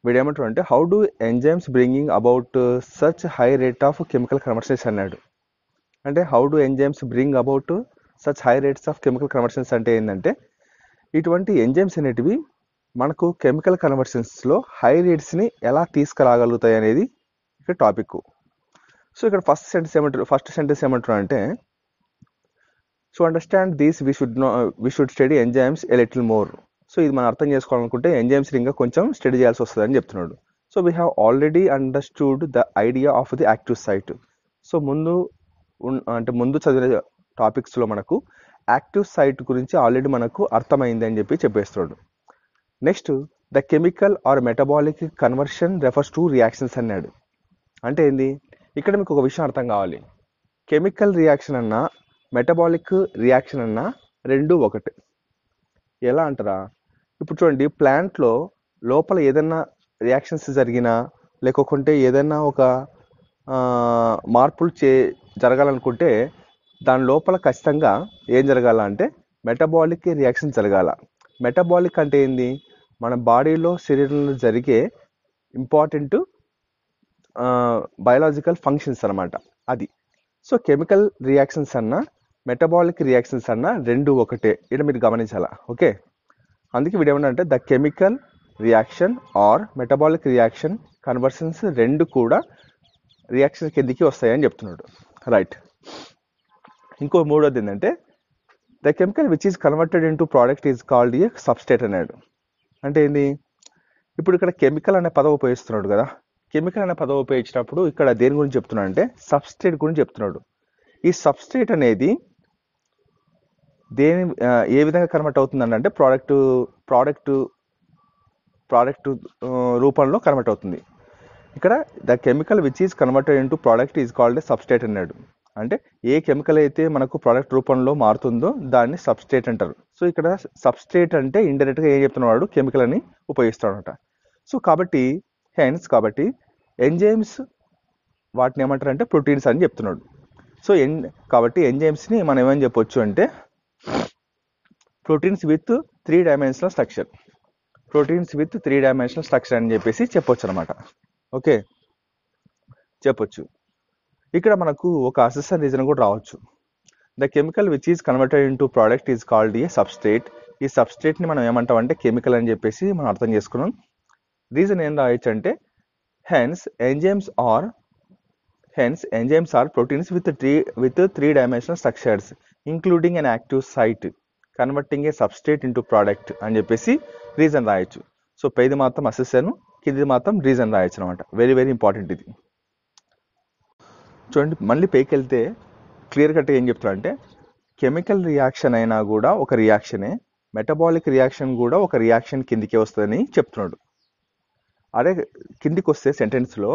వీడేమంటాడు అంటే how do enzymes bringing about such high rate of chemical conversions అన్నాడు. అంటే how do enzymes bring about such high rates of chemical conversions అంటే ఏంటంటే ఇటువంటి ఎంజైమ్స్ అనేటివి మనకు కెమికల్ కన్వర్షన్స్లో హై రేట్స్ని ఎలా తీసుకురాగలుగుతాయి అనేది ఇక్కడ టాపిక్. సో ఇక్కడ ఫస్ట్ సెంటెన్స్ ఏమంటారు అంటే so understand these we should study enzymes a little more. So ఇది మనం అర్థం చేసుకోవాలనుకుంటే ఎంజైమ్స్ ఇంకా కొంచెం స్టడీ చేయాల్సి వస్తుంది అని చెప్తున్నాడు. So we have already understood the idea of the active site. So ముందు చదివిన టాపిక్స్లో మనకు యాక్టివ్ సైట్ గురించి ఆల్రెడీ మనకు అర్థమైంది అని చెప్పేస్తున్నాడు. Next the chemical or metabolic conversion refers to reactions అన్నాడు. అంటే ఏంది? ఇక్కడ మీకు ఒక విషయం అర్థం కావాలి. కెమికల్ రియాక్షన్ అన్నా మెటబాలిక్ రియాక్షన్ అన్నా రెండు ఒకటే. ఎలా అంటారా? ఇప్పుడు చూడండి, ప్లాంట్లో లోపల ఏదైనా రియాక్షన్స్ జరిగినా లేకుంటే ఏదైనా ఒక మార్పులు జరగాలనుకుంటే దాని లోపల ఖచ్చితంగా ఏం జరగాల అంటే మెటబాలిక్ రియాక్షన్ జరగాల. మెటబాలిక్ అంటే ఏంది? మన బాడీలో శరీరంలో జరిగే ఇంపార్టెంట్ బయాలజికల్ ఫంక్షన్స్ అనమాట అది. సో కెమికల్ రియాక్షన్స్ అన్నా మెటబాలిక్ రియాక్షన్స్ అన్నా రెండు ఒకటే, ఇక్కడ మీరు గమనించాలా. ఓకే, అందుకే వీడు ఏమన్నా the chemical reaction or metabolic reaction conversions రెండు కూడా రియాక్షన్ కిందికి వస్తాయని చెప్తున్నాడు. రైట్. ఇంకో మూడోది ఏంటంటే the chemical which is converted in to product is called a substrate అన్నాడు. అంటే ఏంది? ఇప్పుడు ఇక్కడ కెమికల్ అనే పదం ఉపయోగిస్తున్నాడు కదా. కెమికల్ అనే పదం ఉపయోగించినప్పుడు ఇక్కడ దేని గురించి చెప్తున్నాడు అంటే సబ్స్ట్రేట్ గురించి చెప్తున్నాడు. ఈ సబ్స్ట్రేట్ అనేది ఏ విధంగా కన్వర్ట్ అవుతుంది అంటే ప్రోడక్ట్ రూపంలో కన్వర్ట్ అవుతుంది. ఇక్కడ the chemical which is converted in to product is called a substrate అన్నాడు. అంటే ఏ కెమికల్ అయితే మనకు ప్రోడక్ట్ రూపంలో మారుతుందో దాన్ని సబ్స్ట్రేట్ అంటారు. సో ఇక్కడ సబ్స్ట్రేట్ అంటే ఇండైరెక్ట్గా ఏం చెప్తున్నాడు? కెమికల్ అని ఉపయోగిస్తాడనమాట. సో కాబట్టి ఎంజైమ్స్ వాటిని ఏమంటారు అంటే ప్రోటీన్స్ అని చెప్తున్నాడు. సో కాబట్టి ఎంజైమ్స్ని మనం ఏమని చెప్పొచ్చు అంటే proteins with 3 dimensional structure. Proteins with 3 dimensional structure అని చెప్పేసి చెప్పొచ్చు అనమాట. ఓకే, చెప్పొచ్చు. ఇక్కడ మనకు ఒక అసెసర్ రీజన్ కూడా రావచ్చు. The chemical which is converted in to product is called a substrate. ఈ సబ్స్ట్రేట్ని మనం ఏమంటాం అంటే కెమికల్ అని చెప్పేసి మనం అర్థం చేసుకున్నాం. రీజన్ ఏం రాయొచ్చు అంటే hence enzymes are proteins with 3 dimensional structures including an active site converting a substrate into product అని చెప్పేసి రీజన్ రాయొచ్చు. సో పైది మాత్రం అసెసన్, కింది మాత్రం రీజన్ రాయొచ్చు అనమాట. వెరీ వెరీ ఇంపార్టెంట్ ఇది. చూడండి మళ్ళీ పైకి వెళ్తే క్లియర్ కట్గా ఏం చెప్తారంటే కెమికల్ రియాక్షన్ అయినా కూడా ఒక రియాక్షనే, మెటబాలిక్ రియాక్షన్ కూడా ఒక రియాక్షన్ కిందికే వస్తుందని చెప్తున్నాడు. అదే కిందికి వస్తే సెంటెన్స్లో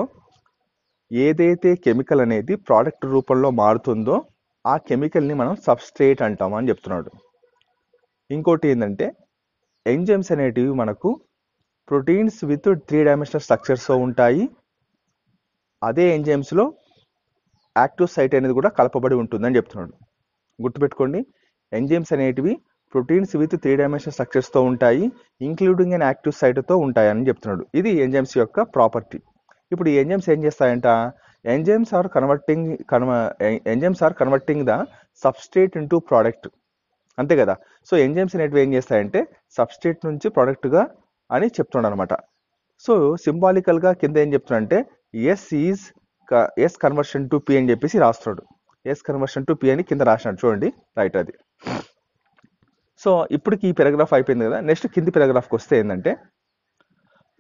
ఏదైతే కెమికల్ అనేది ప్రోడక్ట్ రూపంలో మారుతుందో ఆ కెమికల్ని మనం సబ్స్ట్రేట్ అంటాము అని చెప్తున్నాడు. ఇంకోటి ఏంటంటే ఎంజైమ్స్ అనేటివి మనకు ప్రోటీన్స్ విత్ 3 డైమెన్షనల్ స్ట్రక్చర్స్తో ఉంటాయి. అదే ఎంజైమ్స్లో యాక్టివ్ సైట్ అనేది కూడా కలపబడి ఉంటుందని చెప్తున్నాడు. గుర్తుపెట్టుకోండి, ఎంజైమ్స్ అనేటివి ప్రోటీన్స్ విత్ 3 డైమెన్షనల్ స్ట్రక్చర్స్తో ఉంటాయి, ఇంక్లూడింగ్ అండ్ యాక్టివ్ సైట్తో ఉంటాయని చెప్తున్నాడు. ఇది ఎంజైమ్స్ యొక్క ప్రాపర్టీ. ఇప్పుడు ఈ ఎంజైమ్స్ ఏం చేస్తాయంట, enzymes are converting the substrate into product, అంతే కదా. సో ఎంజైమ్స్ అనేటివి ఏం చేస్తాయంటే సబ్స్ట్రేట్ నుంచి ప్రోడక్ట్గా అని చెప్తున్నాడు అనమాట. సో సింబాలికల్గా కింద ఏం చెప్తున్నాడంటే ఎస్ కన్వర్షన్ టు పి అని చెప్పేసి రాస్తున్నాడు. ఎస్ కన్వర్షన్ టు పి అని కింద రాసినాడు చూడండి, రైట్ అది. సో ఇప్పటికి ఈ పారాగ్రాఫ్ అయిపోయింది కదా. నెక్స్ట్ కింది పారాగ్రాఫ్కి వస్తే ఏంటంటే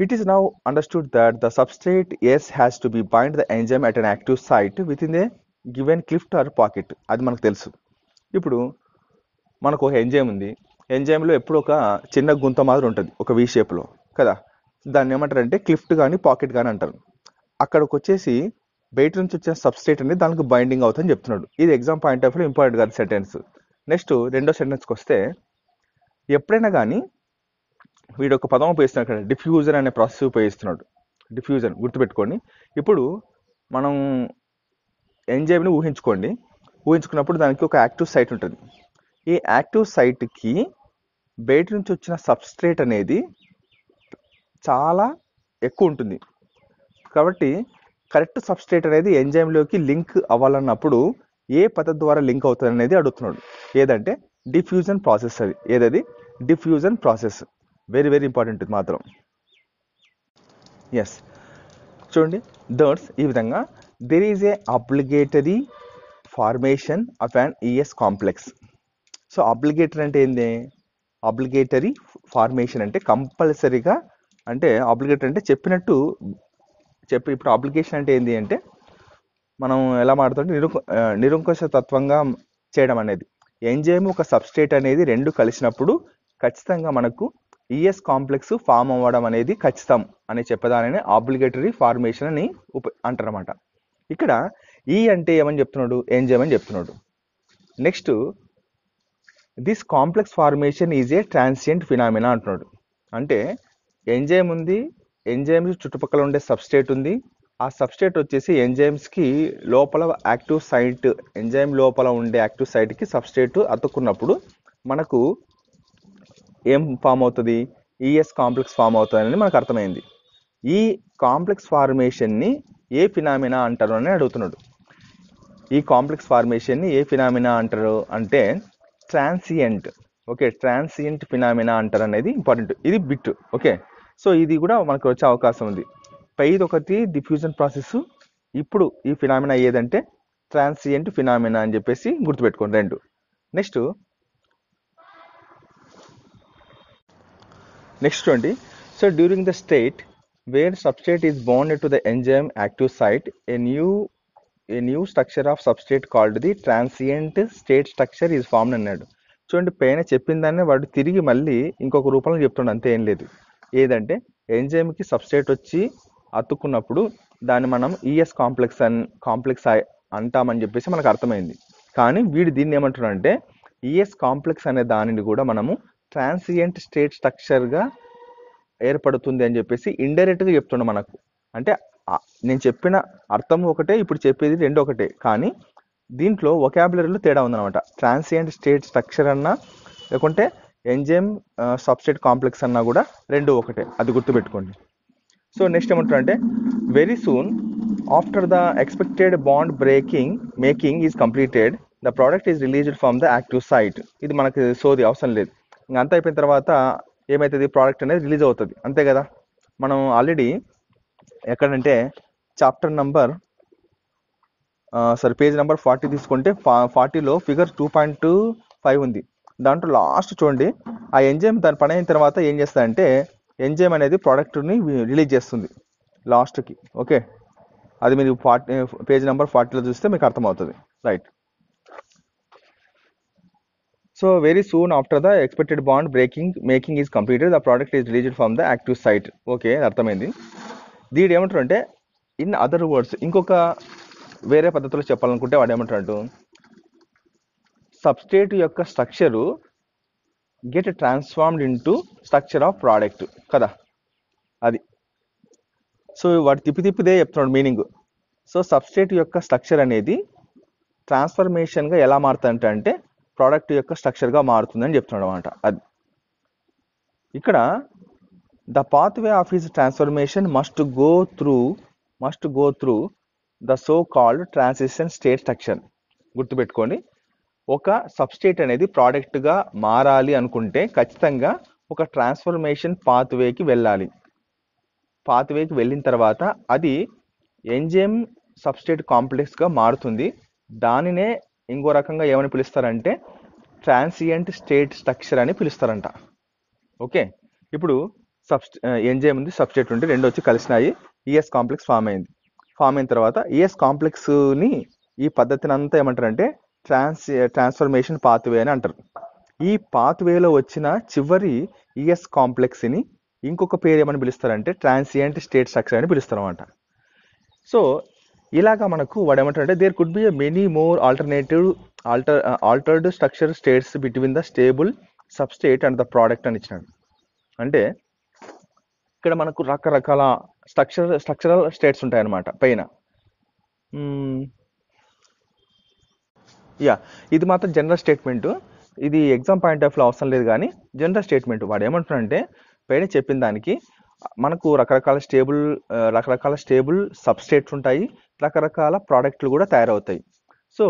it is now understood that the substrate S has to be bind the enzyme at an active site within a given cleft or pocket. అది మనకు తెలుసు. ఇప్పుడు మనకు ఒక ఎంజైమ్ ఉంది, ఎంజైమ్లో ఎప్పుడు ఒక చిన్న గుంత మాదిరి ఉంటుంది ఒక వి షేప్లో కదా. దాన్ని ఏమంటారంటే క్లిఫ్ట్ కానీ పాకెట్ కానీ అంటారు. అక్కడికి వచ్చేసి బయట నుంచి వచ్చిన సబ్స్ట్రేట్ అనేది దానికి బైండింగ్ అవుతుందని చెప్తున్నాడు. ఇది exam point of view important కాదు సెంటెన్స్. నెక్స్ట్ రెండో సెంటెన్స్కి వస్తే ఎప్పుడైనా కానీ వీడు ఒక పదం ఉపయోగిస్తున్నాడు కదా, డిఫ్యూజన్ అనే ప్రాసెస్ ఉపయోగిస్తున్నాడు. డిఫ్యూజన్ గుర్తుపెట్టుకోండి. ఇప్పుడు మనం ఎంజైమ్ని ఊహించుకున్నప్పుడు దానికి ఒక యాక్టివ్ సైట్ ఉంటుంది. ఈ యాక్టివ్ సైట్కి బయట నుంచి వచ్చిన సబ్స్ట్రేట్ అనేది చాలా ఎక్కువ ఉంటుంది. కాబట్టి కరెక్ట్ సబ్స్ట్రేట్ అనేది ఎంజైమ్లోకి లింక్ అవ్వాలన్నప్పుడు ఏ పద్ధతి ద్వారా లింక్ అవుతుంది అనేది అడుగుతున్నాడు. ఏదంటే డిఫ్యూజన్ ప్రాసెస్. అది ఏదది diffusion process. Very very important ఇది మాత్రం. ఎస్ చూడండి, దట్స్ ఈ విధంగా there is a obligatory formation of an ES complex. So obligatory అంటే ఏంది, అబ్లిగేటరీ ఫార్మేషన్ అంటే కంపల్సరీగా, అంటే అబ్లిగేటరీ అంటే ఇప్పుడు అబ్లిగేషన్ అంటే ఏంటి అంటే మనం ఎలా మాట్లాడుతుంటే నిరంకుశ తత్వంగా చేయడం అనేది. ఎంజైమ్ ఒక సబ్స్ట్రేట్ అనేది రెండు కలిసినప్పుడు ఖచ్చితంగా మనకు ఈఎస్ కాంప్లెక్స్ ఫామ్ అవ్వడం అనేది ఖచ్చితం అని చెప్పదానని ఆబ్లిగేటరీ ఫార్మేషన్ అని అంటారన్నమాట. ఇక్కడ ఈ అంటే ఏమని చెప్తున్నాడు, ఎంజైమ్ అని చెప్తున్నాడు. Next this complex formation is a transient phenomena అంటున్నాడు. అంటే ఎంజైమ్ ఉంది, ఎంజైమ్ చుట్టుపక్కల ఉండే సబ్స్ట్రేట్ ఉంది, ఆ సబ్స్ట్రేట్ వచ్చేసి ఎంజైమ్స్కి లోపల యాక్టివ్ సైట్, ఎంజైమ్ లోపల ఉండే యాక్టివ్ సైట్కి సబ్స్ట్రేట్ అతుక్కున్నప్పుడు మనకు ఏం ఫామ్ అవుతుంది, ఈఎస్ కాంప్లెక్స్ ఫామ్ అవుతుందని మనకు అర్థమైంది. ఈ కాంప్లెక్స్ ఫార్మేషన్ని ఏ ఫినామినా అంటారు అని అడుగుతున్నాడు. ఈ కాంప్లెక్స్ ఫార్మేషన్ని ఏ ఫినామినా అంటారు అంటే ట్రాన్సియంట్. ఓకే, ట్రాన్సియంట్ ఫినామినా అంటారు అనేది ఇంపార్టెంట్. ఇది బిట్. ఓకే, సో ఇది కూడా మనకు వచ్చే అవకాశం ఉంది. పైది ఒకటి డిఫ్యూజన్ ప్రాసెస్, ఇప్పుడు ఈ ఫినామినా ఏదంటే ట్రాన్సియంట్ ఫినామినా అని చెప్పేసి గుర్తుపెట్టుకోండి రెండు. నెక్స్ట్ చూడండి. So during the state where substrate is bonded to the enzyme active site a new structure of substrate called the transient state structure is formed అన్నాడు. చూడండి, పైన చెప్పిన దాన్ని వాడు తిరిగి మళ్ళీ ఇంకొక రూపంలో చెప్తుండే, అంతే, ఏం లేదు. ఏదంటే ఎంజైమ్కి సబ్స్ట్రేట్ వచ్చి అతుక్కున్నప్పుడు దాన్ని మనం ఈఎస్ కాంప్లెక్స్ అంటామని చెప్పేసి మనకు అర్థమైంది. కానీ వీడు దీన్ని ఏమంటున్నాడంటే ఈఎస్ కాంప్లెక్స్ అనే దానిని కూడా మనము ట్రాన్సియంట్ స్టేట్ స్ట్రక్చర్గా ఏర్పడుతుంది అని చెప్పేసి ఇండైరెక్ట్గా చెప్తుండే మనకు. అంటే నేను చెప్పిన అర్థం ఒకటే, ఇప్పుడు చెప్పేది రెండు ఒకటే, కానీ దీంట్లో వొకాబులరీలో తేడా ఉందన్నమాట. ట్రాన్సియంట్ స్టేట్ స్ట్రక్చర్ అన్నా లేకుంటే ఎంజైమ్ సబ్స్ట్రేట్ కాంప్లెక్స్ అన్నా కూడా రెండు ఒకటే, అది గుర్తుపెట్టుకోండి. సో నెక్స్ట్ ఏమంటారంటే very soon after the expected bond making is completed the product is released from the active site. ఇది మనకి సోది అవసరం లేదు. ఇంకా అంతా అయిపోయిన తర్వాత ఏమవుతుంది, ప్రోడక్ట్ అనేది రిలీజ్ అవుతుంది, అంతే కదా. మనం ఆల్రెడీ ఎక్కడంటే చాప్టర్ నంబర్ పేజ్ నెంబర్ 40 తీసుకుంటే 40లో ఫిగర్ 2.25 ఉంది. దాంట్లో లాస్ట్ చూడండి, ఆ ఎంజైమ్ దాని పని అయిన తర్వాత ఏం చేస్తుందంటే ఎంజైమ్ అనేది ప్రోడక్ట్ని రిలీజ్ చేస్తుంది లాస్ట్కి. ఓకే, అది మీరు పేజ్ నెంబర్ 40లో చూస్తే మీకు అర్థమవుతుంది. Right. So very soon after the expected bond making is completed, the product is released from the active site. Okay, అర్థమైంది. దీని ఏమంటారు అంటే, ఇన్ అదర్ వర్డ్స్, ఇంకొక వేరే పద్ధతిలో చెప్పాలనుకుంటే వాడు ఏమంటాడు, సబ్స్ట్రేట్ యొక్క structure get transformed into structure of product కదా, అది. సో వాడు తిప్పిదే చెప్తున్నాడు మీనింగ్. సో సబ్స్ట్రేట్ యొక్క స్ట్రక్చర్ అనేది ట్రాన్స్ఫర్మేషన్గా ఎలా మారుతుందంటే అంటే ప్రోడక్ట్ యొక్క స్ట్రక్చర్గా మారుతుందని చెప్తున్నాడు అనమాట. అది ఇక్కడ the pathway of his transformation must go through the so called transition state structure. గుర్తుపెట్టుకోండి, ఒక సబ్స్ట్రేట్ అనేది ప్రోడక్ట్గా మారాలి అనుకుంటే ఖచ్చితంగా ఒక ట్రాన్స్ఫర్మేషన్ పాత్వేకి వెళ్ళాలి. పాత్వేకి వెళ్ళిన తర్వాత అది ఎంజైమ్ సబ్స్ట్రేట్ కాంప్లెక్స్గా మారుతుంది. దానినే ఇంకో రకంగా ఏమని పిలుస్తారంటే ట్రాన్సియంట్ స్టేట్ స్ట్రక్చర్ అని పిలుస్తారంట. ఓకే, ఇప్పుడు ఎంజైమ్ ఉంది, సబ్స్ట్రేట్ ఉంది, రెండు వచ్చి కలిసినాయి, ఈఎస్ కాంప్లెక్స్ ఫామ్ అయిన తర్వాత ఈఎస్ కాంప్లెక్స్ని ఈ పద్ధతిని అంతా ఏమంటారంటే ట్రాన్స్ఫర్మేషన్ పాత్వే అని అంటారు. ఈ పాత్వేలో వచ్చిన చివరి ఈఎస్ కాంప్లెక్స్ని ఇంకొక పేరు ఏమని పిలుస్తారంటే ట్రాన్సియంట్ స్టేట్ స్ట్రక్చర్ అని పిలుస్తారు అనమాట. సో ఇలాగా మనకు వాడు ఏమంటారంటే there could be many more altered structure states between the stable substrate and the product అని ఇచ్చినాడు. అంటే ఇక్కడ మనకు రకరకాల స్ట్రక్చరల్ స్టేట్స్ ఉంటాయన్నమాట పైన. ఇది మాత్రం జనరల్ స్టేట్మెంట్, ఇది ఎగ్జామ్ పాయింట్ ఆఫ్ వ్యూ అవసరం లేదు, కానీ జనరల్ స్టేట్మెంట్. వాడు ఏమంటున్నాడంటే పైన చెప్పిన దానికి మనకు రకరకాల స్టేబుల్ సబ్స్ట్రేట్స్ ఉంటాయి, రకరకాల ప్రోడక్ట్లు కూడా తయారవుతాయి. సో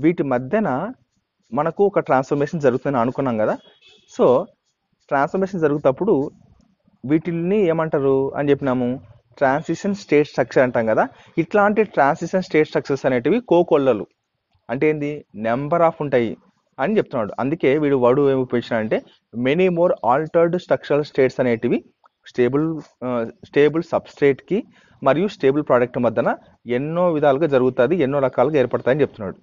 వీటి మధ్యన మనకు ఒక ట్రాన్స్ఫర్మేషన్ జరుగుతుందని అనుకున్నాం కదా. సో ట్రాన్స్ఫర్మేషన్ జరుగుతప్పుడు వీటిని ఏమంటారు అని చెప్పినాము, ట్రాన్సిషన్ స్టేట్ స్ట్రక్చర్ అంటాం కదా. ఇట్లాంటి ట్రాన్సిషన్ స్టేట్ స్ట్రక్చర్స్ అనేటివి కోకొల్లలు అంటే ఏంది, నెంబర్ ఆఫ్ ఉంటాయి అని చెప్తున్నాడు. అందుకే వీడు వాడు ఏమి ఉపయోగించాడంటే many more altered structural states అనేటివి స్టేబుల్ సబ్స్ట్రేట్కి మరియు స్టేబుల్ ప్రోడక్ట్ మధ్యన ఎన్నో విధాలుగా జరుగుతుంది, ఎన్నో రకాలుగా ఏర్పడతాయని చెప్తున్నాడు.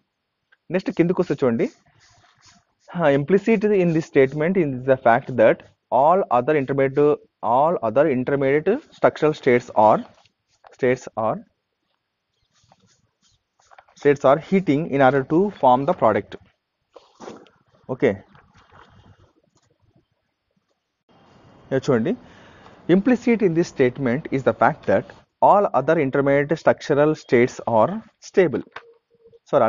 నెక్స్ట్ కిందకు వస్తే చూడండి, implicit in the statement in the fact that all other intermediate structural states are heating in order to form the product. Okay, చూడండి, implicit in this statement is the fact that all other intermediate structural states are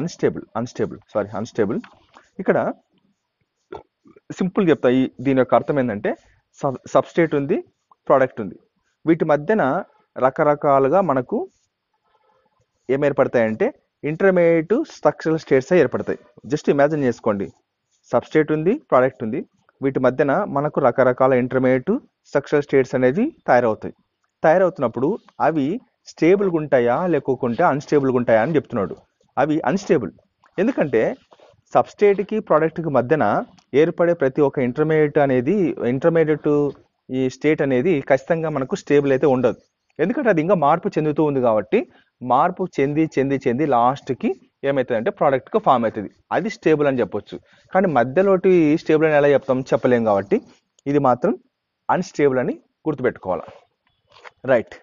unstable. ఇక్కడ simple చెప్తా, దీని యొక్క అర్థం ఏంటంటే substrate ఉంది, product ఉంది, వీటి మధ్యన రకరకాలుగా మనకు ఏం ఏర్పడతాయంటే ఇంటర్మీడియట్ స్ట్రక్చరల్ స్టేట్స్ ఏర్పడతాయి. జస్ట్ ఇమాజిన్ చేసుకోండి, సబ్స్ట్రేట్ ఉంది, ప్రోడక్ట్ ఉంది, వీటి మధ్యన మనకు రకరకాల ఇంటర్మీడియట్ స్ట్రక్చరల్ స్టేట్స్ అనేది తయారవుతున్నప్పుడు అవి స్టేబుల్గా ఉంటాయా లేకుంటే అన్స్టేబుల్గా ఉంటాయా అని చెప్తున్నాడు. అవి అన్స్టేబుల్, ఎందుకంటే సబ్స్ట్రేట్కి ప్రోడక్ట్కి మధ్యన ఏర్పడే ప్రతి ఒక్క ఇంటర్మీడియట్ ఈ స్టేట్ అనేది ఖచ్చితంగా మనకు స్టేబుల్ అయితే ఉండదు. ఎందుకంటే అది ఇంకా మార్పు చెందుతూ ఉంది కాబట్టి మార్పు చెంది లాస్ట్కి ఏమవుతుందంటే ప్రోడక్ట్కి ఫామ్ అవుతుంది, అది స్టేబుల్ అని చెప్పొచ్చు. కానీ మధ్యలోటి స్టేబుల్ అని ఎలా చెప్పలేం కాబట్టి ఇది మాత్రం అన్స్టేబుల్ అని గుర్తుపెట్టుకోవాలి. రైట్.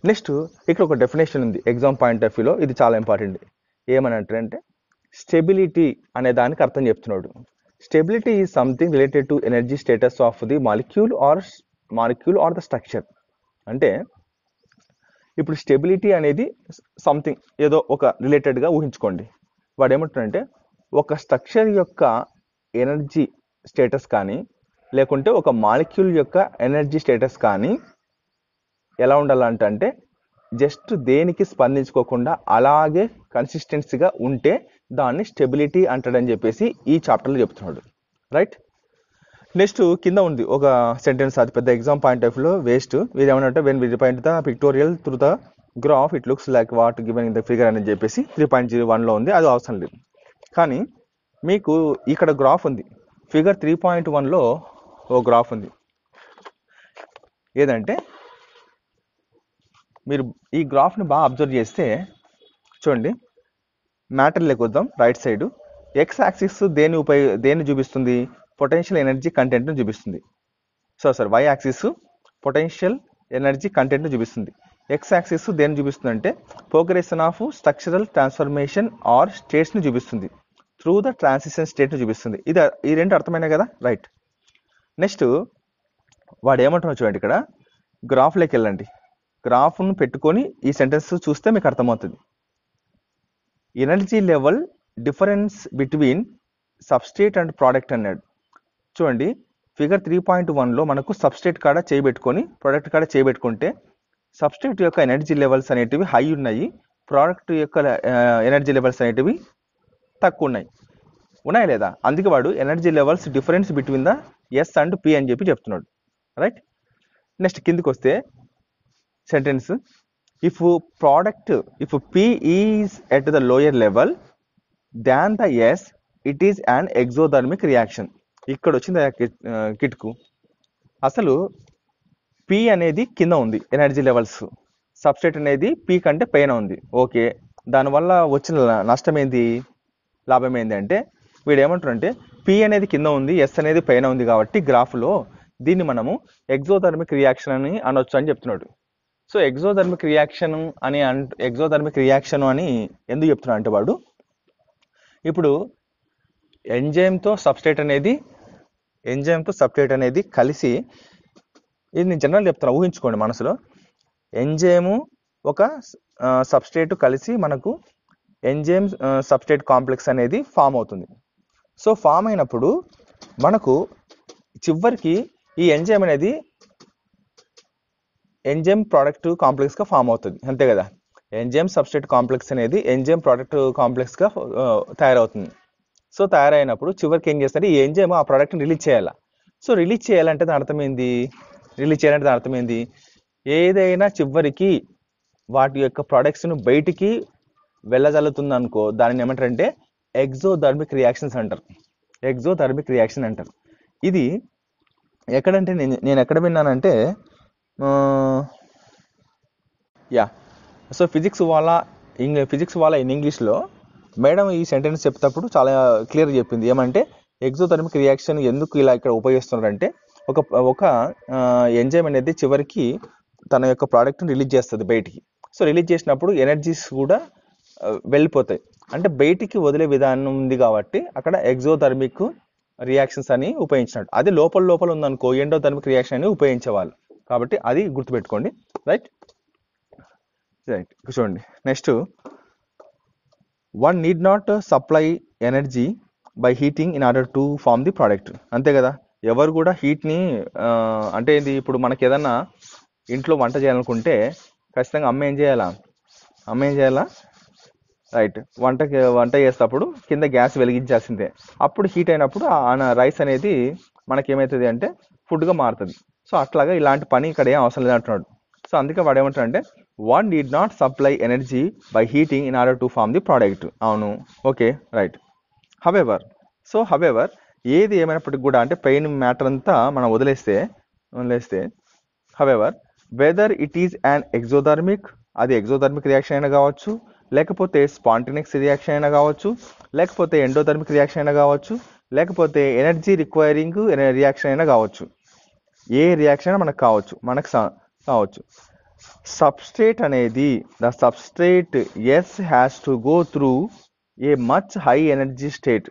నెక్స్ట్ ఇక్కడ ఒక డెఫినేషన్ ఉంది ఎగ్జామ్ పాయింట్ ఆఫ్ వ్యూలో, ఇది చాలా ఇంపార్టెంట్. ఏమని అంటే స్టెబిలిటీ అనే దానికి అర్థం చెప్తున్నాడు. Stability is something related to energy status of the molecule are the structure. అంటే ఇప్పుడు స్టెబిలిటీ అనేది సంథింగ్ ఏదో ఒక రిలేటెడ్గా ఊహించుకోండి. వాడు ఏమంటున్నాడంటే ఒక స్ట్రక్చర్ యొక్క ఎనర్జీ స్టేటస్ కానీ లేకుంటే ఒక మాలిక్యూల్ యొక్క ఎనర్జీ స్టేటస్ కానీ ఎలా ఉండాలంటే జస్ట్ దేనికి స్పందించుకోకుండా అలాగే కన్సిస్టెన్సీగా ఉంటే దాన్ని స్టెబిలిటీ అంటాడని చెప్పేసి ఈ చాప్టర్లో చెప్తున్నాడు. రైట్. నెక్స్ట్ కింద ఉంది ఒక సెంటెన్స్, అది పెద్ద ఎగ్జామ్ పాయింట్ ఆఫ్ వ్యూలో వేస్ట్. ఇది ఏమన్నా when we refined the pictorial through the graph it looks like what given in the figure అని చెప్పేసి 3.01లో ఉంది, అది అవసరం లేదు. కానీ మీకు ఇక్కడ గ్రాఫ్ ఉంది, ఫిగర్ 3.1లో ఓ గ్రాఫ్ ఉంది. ఏదంటే మీరు ఈ గ్రాఫ్ని బాగా అబ్జర్వ్ చేస్తే చూడండి, మ్యాటర్ లేకొద్దాం. రైట్ సైడ్ ఎక్స్ యాక్సిస్ దేన్ని చూపిస్తుంది? పొటెన్షియల్ ఎనర్జీ కంటెంట్ని చూపిస్తుంది. వై యాక్సిస్ పొటెన్షియల్ ఎనర్జీ కంటెంట్ని చూపిస్తుంది. ఎక్స్ యాక్సిస్ దేన్ని చూపిస్తుంది అంటే progression of structural transformation or స్టేట్స్ని చూపిస్తుంది. త్రూ ద ట్రాన్సిషన్ స్టేట్ని చూపిస్తుంది. ఈ రెండు అర్థమైనాయి కదా, రైట్. నెక్స్ట్ వాడు ఏమంటున్నాడు చూడండి, ఇక్కడ గ్రాఫ్లోకి వెళ్ళండి. గ్రాఫ్ను పెట్టుకొని ఈ సెంటెన్స్ చూస్తే మీకు అర్థమవుతుంది. Energy level difference between substrate and product అన్నాడు. చూడండి, ఫిగర్ 3.1లో మనకు సబ్స్ట్రేట్ కాడ చేయబెట్టుకొని ప్రోడక్ట్ కాడ చేయబెట్టుకుంటే సబ్స్ట్రేట్ యొక్క ఎనర్జీ లెవెల్స్ అనేటివి హై ఉన్నాయి, ప్రోడక్ట్ యొక్క ఎనర్జీ లెవెల్స్ అనేటివి తక్కువ ఉన్నాయి లేదా? అందుకే వాడు energy levels difference between the S and P అని చెప్తున్నాడు, రైట్. నెక్స్ట్ కిందికి వస్తే sentence, if P is at the lower level than the S it is an exothermic reaction. ఇక్కడ వచ్చింది కిట్కు. అసలు పి అనేది కింద ఉంది ఎనర్జీ లెవెల్స్, సబ్స్ట్రేట్ అనేది పి కంటే పైన ఉంది. ఓకే, దానివల్ల వచ్చిన నష్టం ఏంది, లాభం ఏంది అంటే వీడు ఏమంటారంటే పి అనేది కింద ఉంది, ఎస్ అనేది పైన ఉంది కాబట్టి గ్రాఫ్లో దీన్ని మనము ఎగ్జోథర్మిక్ రియాక్షన్ అని అనొచ్చు అని చెప్తున్నాడు. సో ఎగ్జోథర్మిక్ రియాక్షన్ అని ఎందుకు చెప్తున్నాడు అంటే వాడు ఇప్పుడు ఎంజైమ్తో సబ్స్ట్రేట్ అనేది కలిసి, ఇది నేను జనరల్ చెప్తాను, ఊహించుకోండి మనసులో. ఎంజైము ఒక సబ్స్ట్రేట్ కలిసి మనకు ఎంజైమ్ సబ్స్ట్రేట్ కాంప్లెక్స్ అనేది ఫామ్ అవుతుంది. సో ఫామ్ అయినప్పుడు మనకు చివరికి ఈ ఎంజైమ్ అనేది ఎంజైమ్ ప్రోడక్ట్ కాంప్లెక్స్గా ఫామ్ అవుతుంది, అంతే కదా. ఎంజైమ్ సబ్స్ట్రేట్ కాంప్లెక్స్ అనేది ఎంజైమ్ ప్రోడక్ట్ కాంప్లెక్స్గా తయారవుతుంది. సో తయారైనప్పుడు చివరికి ఏం చేస్తారంటే ఈ ఎంజైమ్ ఆ ప్రోడక్ట్ని రిలీజ్ చేయాలి. సో రిలీజ్ చేయాలంటే దాని అర్థం ఏంది, ఏదైనా చివరికి వాటి యొక్క ప్రొడక్ట్స్ను బయటికి వెళ్ళజల్లుతుంది అనుకో, దానిని ఏమంటారంటే ఎగ్జోథర్మిక్ రియాక్షన్ అంటారు. ఇది ఎక్కడంటే నేను ఎక్కడ విన్నానంటే సో ఫిజిక్స్ వాళ్ళ ఇన్ ఇంగ్లీష్లో మేడం ఈ సెంటెన్స్ చెప్తేప్పుడు చాలా క్లియర్గా చెప్పింది. ఏమంటే ఎగ్జోథర్మిక్ రియాక్షన్ ఎందుకు ఇలా ఇక్కడ ఉపయోగిస్తున్నారంటే ఒక ఎంజైమ్ అనేది చివరికి తన యొక్క ప్రోడక్ట్ని రిలీజ్ చేస్తుంది బయటికి. సో రిలీజ్ చేసినప్పుడు ఎనర్జీస్ కూడా వెళ్ళిపోతాయి, అంటే బయటికి వదిలే విధానం ఉంది కాబట్టి అక్కడ ఎగ్జోథర్మిక్ రియాక్షన్స్ అని ఉపయోగించినట్టు. అది లోపల ఉందనుకో ఎండోథర్మిక్ రియాక్షన్ అని ఉపయోగించేవాళ్ళు. కాబట్టి అది గుర్తుపెట్టుకోండి, రైట్. చూడండి next, one need not supply energy by heating in order to form the product. అంతే కదా, ఎవరు కూడా హీట్ని అంటే ఇది ఇప్పుడు మనకి ఏదన్నా ఇంట్లో వంట చేయాలనుకుంటే ఖచ్చితంగా అమ్మ ఏం చేయాలా, రైట్. వంట చేసేటప్పుడు కింద గ్యాస్ వెలిగించాల్సిందే. అప్పుడు హీట్ అయినప్పుడు రైస్ అనేది మనకేమవుతుంది అంటే ఫుడ్గా మారుతుంది. సో అట్లాగా ఇలాంటి పని ఇక్కడ ఏం అవసరం లేదంటున్నాడు. సో అందుకే వాడు ఏమంటాడంటే one need not supply energy by heating in order to form the product. అవును, ఓకే, రైట్. హవెవర్ ఏది ఏమైనప్పటికీ కూడా అంటే పెయిన్ మ్యాటర్ అంతా మనం వదిలేస్తే however whether it is and exothermic, అది ఎగ్జోథర్మిక్ రియాక్షన్ అయినా కావచ్చు, లేకపోతే స్పాంటేనియస్ రియాక్షన్ అయినా కావచ్చు, లేకపోతే ఎండోథర్మిక్ రియాక్షన్ అయినా కావచ్చు, లేకపోతే ఎనర్జీ రిక్వైరింగ్ రియాక్షన్ అయినా కావచ్చు, ఏ రియాక్షన్ అయినా మనకు కావచ్చు. సబ్స్ట్రేట్ అనేది the substrate S has to go through a much high energy state.